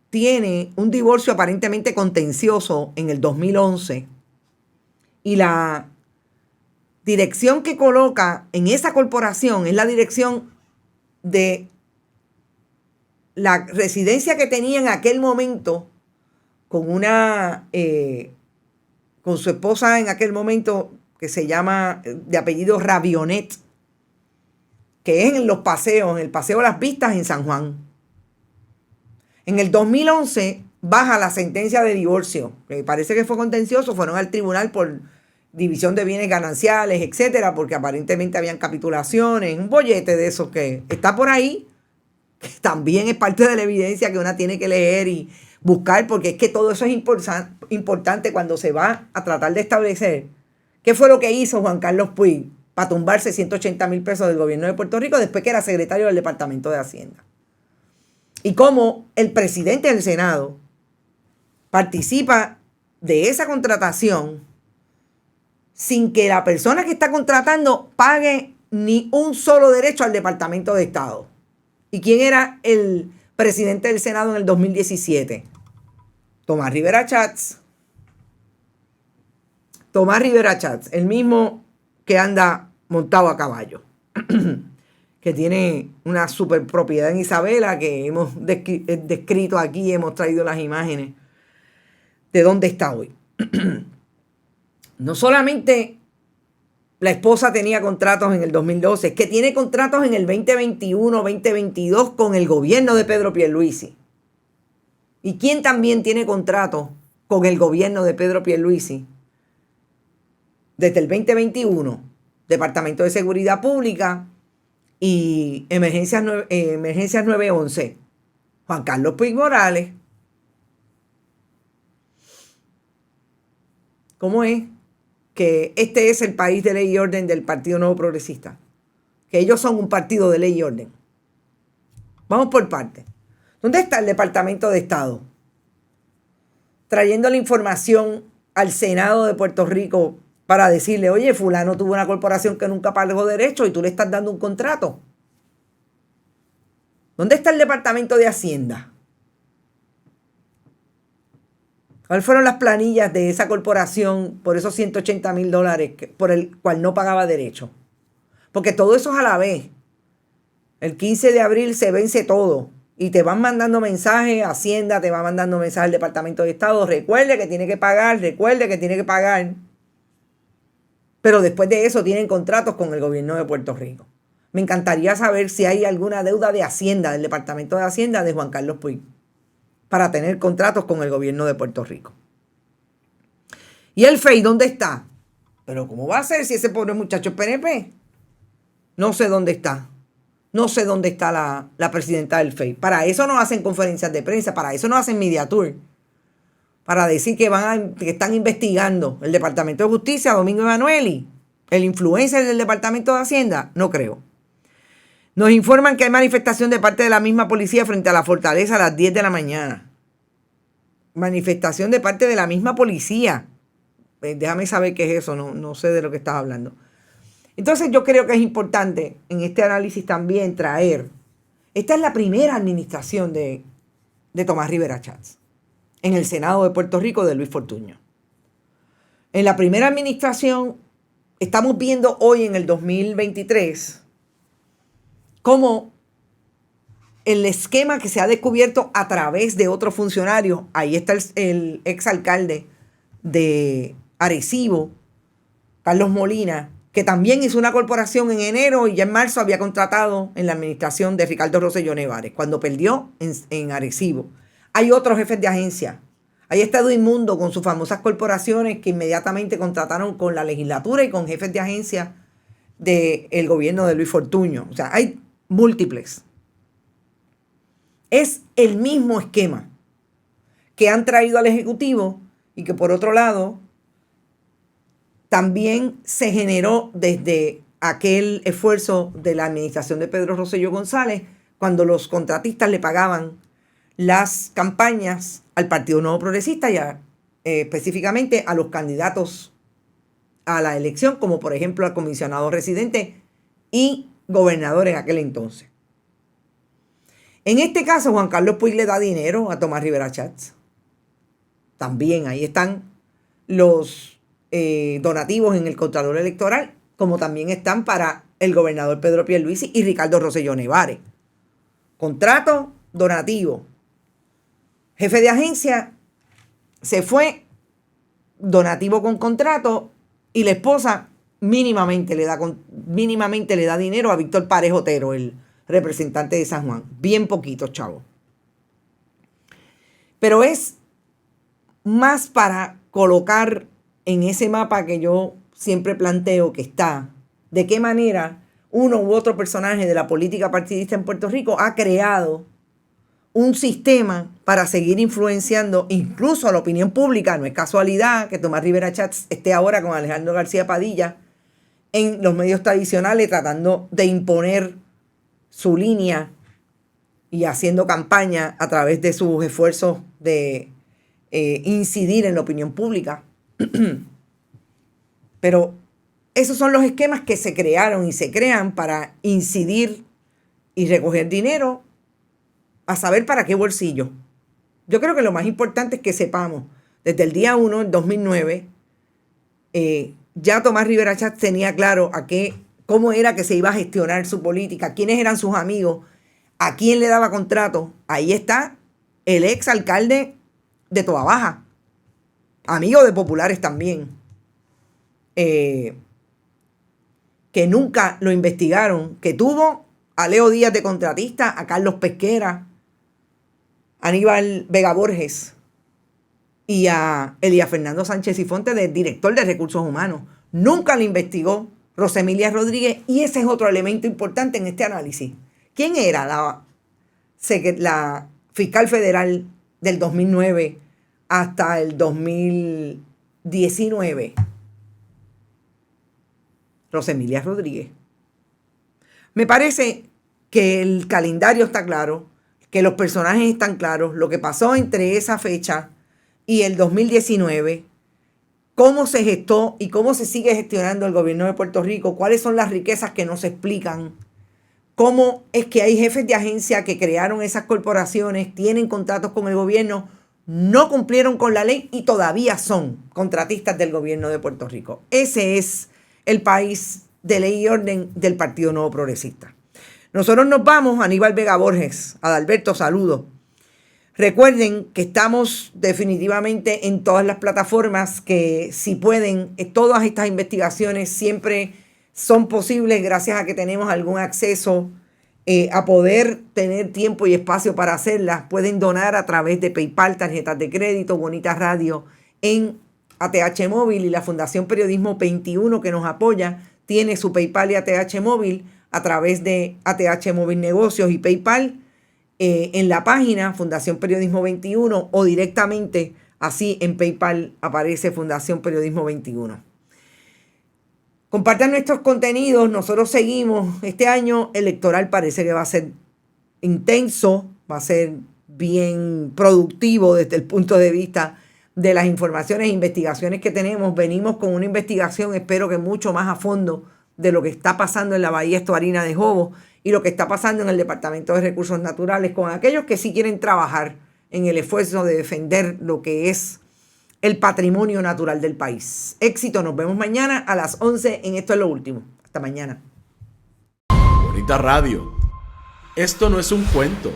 Speaker 3: tiene un divorcio aparentemente contencioso en el 2011 y la dirección que coloca en esa corporación es la dirección de la residencia que tenía en aquel momento con con su esposa en aquel momento, que se llama de apellido Rabionet, que es en los paseos, en el Paseo Las Vistas en San Juan. En el 2011 baja la sentencia de divorcio, que parece que fue contencioso, fueron al tribunal por división de bienes gananciales, etcétera, porque aparentemente habían capitulaciones, un bollete de esos que está por ahí, que también es parte de la evidencia que una tiene que leer y buscar, porque es que todo eso es importante cuando se va a tratar de establecer qué fue lo que hizo Juan Carlos Puig para tumbarse $180,000 del gobierno de Puerto Rico después que era secretario del Departamento de Hacienda. Y cómo el presidente del Senado participa de esa contratación sin que la persona que está contratando pague ni un solo derecho al Departamento de Estado. ¿Y quién era el presidente del Senado en el 2017? Tomás Rivera Chats. Tomás Rivera Chats, el mismo que anda montado a caballo, que tiene una super propiedad en Isabela que hemos descrito aquí, hemos traído las imágenes de dónde está hoy. No solamente la esposa tenía contratos en el 2012, es que tiene contratos en el 2021, 2022 con el gobierno de Pedro Pierluisi. ¿Y quién también tiene contratos con el gobierno de Pedro Pierluisi? Desde el 2021, Departamento de Seguridad Pública y Emergencias 911. Juan Carlos Puig Morales. ¿Cómo es que este es el país de ley y orden del Partido Nuevo Progresista? Que ellos son un partido de ley y orden. Vamos por partes. ¿Dónde está el Departamento de Estado? Trayendo la información al Senado de Puerto Rico para decirle, oye, fulano tuvo una corporación que nunca pagó derecho y tú le estás dando un contrato. ¿Dónde está el Departamento de Hacienda? ¿Cuáles fueron las planillas de esa corporación por esos $180,000 por el cual no pagaba derecho? Porque todo eso es a la vez. El 15 de abril se vence todo. Y te van mandando mensajes, Hacienda te va mandando mensajes al Departamento de Estado. Recuerde que tiene que pagar, recuerde que tiene que pagar. Pero después de eso tienen contratos con el gobierno de Puerto Rico. Me encantaría saber si hay alguna deuda de Hacienda, del Departamento de Hacienda de Juan Carlos Puig, para tener contratos con el gobierno de Puerto Rico. ¿Y el FEI dónde está? Pero ¿cómo va a ser si ese pobre muchacho es PNP? No sé dónde está. No sé dónde está la presidenta del FEI. Para eso no hacen conferencias de prensa, para eso no hacen media tour. Para decir que están investigando el Departamento de Justicia, Domingo Emanueli, el influencer del Departamento de Hacienda. No creo. Nos informan que hay manifestación de parte de la misma policía frente a la fortaleza a las 10 de la mañana. Manifestación de parte de la misma policía. Déjame saber qué es eso, no sé de lo que estás hablando. Entonces yo creo que es importante en este análisis también traer, esta es la primera administración de Tomás Rivera Chats en el Senado de Puerto Rico de Luis Fortuño. En la primera administración estamos viendo hoy en el 2023 cómo el esquema que se ha descubierto a través de otros funcionarios, ahí está el exalcalde de Arecibo, Carlos Molina, que también hizo una corporación en enero y ya en marzo había contratado en la administración de Ricardo Rosselló Nevares, cuando perdió en Arecibo. Hay otros jefes de agencia. Hay Estado Inmundo con sus famosas corporaciones que inmediatamente contrataron con la legislatura y con jefes de agencia del gobierno de Luis Fortuño. O sea, hay múltiples. Es el mismo esquema que han traído al Ejecutivo y que por otro lado también se generó desde aquel esfuerzo de la administración de Pedro Rosselló González cuando los contratistas le pagaban las campañas al Partido Nuevo Progresista y específicamente a los candidatos a la elección, como por ejemplo al comisionado residente y gobernador en aquel entonces. En este caso, Juan Carlos Puig le da dinero a Tomás Rivera Chats. También ahí están los donativos en el Contralor Electoral, como también están para el gobernador Pedro Pierluisi y Ricardo Rosselló Nevares. Contrato, donativo. Jefe de agencia se fue, donativo con contrato, y la esposa mínimamente le da dinero a Víctor Párez Otero, el representante de San Juan. Bien poquito, chavo. Pero es más para colocar en ese mapa que yo siempre planteo que está, de qué manera uno u otro personaje de la política partidista en Puerto Rico ha creado un sistema para seguir influenciando incluso a la opinión pública. No es casualidad que Tomás Rivera Chats esté ahora con Alejandro García Padilla en los medios tradicionales tratando de imponer su línea y haciendo campaña a través de sus esfuerzos de incidir en la opinión pública. Pero esos son los esquemas que se crearon y se crean para incidir y recoger dinero a saber para qué bolsillo. Yo creo que lo más importante es que sepamos, desde el día 1, en 2009, ya Tomás Rivera Chats tenía claro cómo era que se iba a gestionar su política, quiénes eran sus amigos, a quién le daba contrato. Ahí está el ex alcalde de Toabaja, amigo de populares también, que nunca lo investigaron, que tuvo a Leo Díaz de contratista, a Carlos Pesquera, a Aníbal Vega Borges y a Elías Fernando Sánchez y Fonte de director de Recursos Humanos. Nunca lo investigó Rosemilia Rodríguez, y ese es otro elemento importante en este análisis. ¿Quién era la fiscal federal del 2009 hasta el 2019, Rosemilia Rodríguez. Me parece que el calendario está claro, que los personajes están claros, lo que pasó entre esa fecha y el 2019, cómo se gestó y cómo se sigue gestionando el gobierno de Puerto Rico, cuáles son las riquezas que no se explican, cómo es que hay jefes de agencia que crearon esas corporaciones, tienen contratos con el gobierno, no cumplieron con la ley y todavía son contratistas del gobierno de Puerto Rico. Ese es el país de ley y orden del Partido Nuevo Progresista. Nosotros nos vamos, Aníbal Vega Borges, Adalberto, saludos. Recuerden que estamos definitivamente en todas las plataformas, que si pueden, todas estas investigaciones siempre son posibles gracias a que tenemos algún acceso a poder tener tiempo y espacio para hacerlas. Pueden donar a través de PayPal, tarjetas de crédito, Bonita Radio, en ATH Móvil, y la Fundación Periodismo 21 que nos apoya tiene su PayPal y ATH Móvil a través de ATH Móvil Negocios y PayPal en la página Fundación Periodismo 21, o directamente así en PayPal aparece Fundación Periodismo 21. Compartan nuestros contenidos, nosotros seguimos. Este año electoral parece que va a ser intenso, va a ser bien productivo desde el punto de vista de las informaciones e investigaciones que tenemos. Venimos con una investigación, espero que mucho más a fondo, de lo que está pasando en la Bahía Estuarina de Jobos y lo que está pasando en el Departamento de Recursos Naturales, con aquellos que sí quieren trabajar en el esfuerzo de defender lo que es el patrimonio natural del país. Éxito, nos vemos mañana a las 11 en Esto es lo Último. Hasta mañana.
Speaker 1: Bonita Radio. Esto no es un cuento.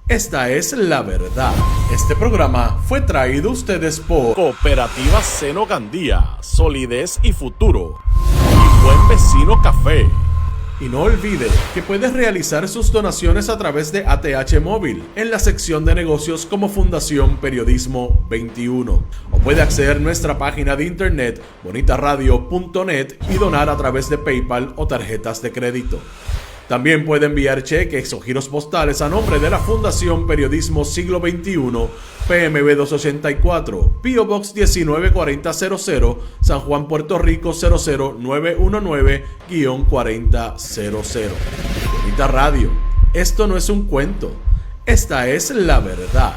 Speaker 1: Esta es la verdad. Este programa fue traído a ustedes por
Speaker 2: Cooperativa Seno Gandía, solidez y futuro. Y Buen Vecino Café.
Speaker 1: Y no olvide que puede realizar sus donaciones a través de ATH Móvil en la sección de negocios como Fundación Periodismo 21. O puede acceder a nuestra página de internet bonitaradio.net y donar a través de PayPal o tarjetas de crédito. También puede enviar cheques o giros postales a nombre de la Fundación Periodismo Siglo XXI, PMB 284, P.O. Box 194000, San Juan, Puerto Rico 00919-4000. Bonita Radio, esto no es un cuento, esta es la verdad.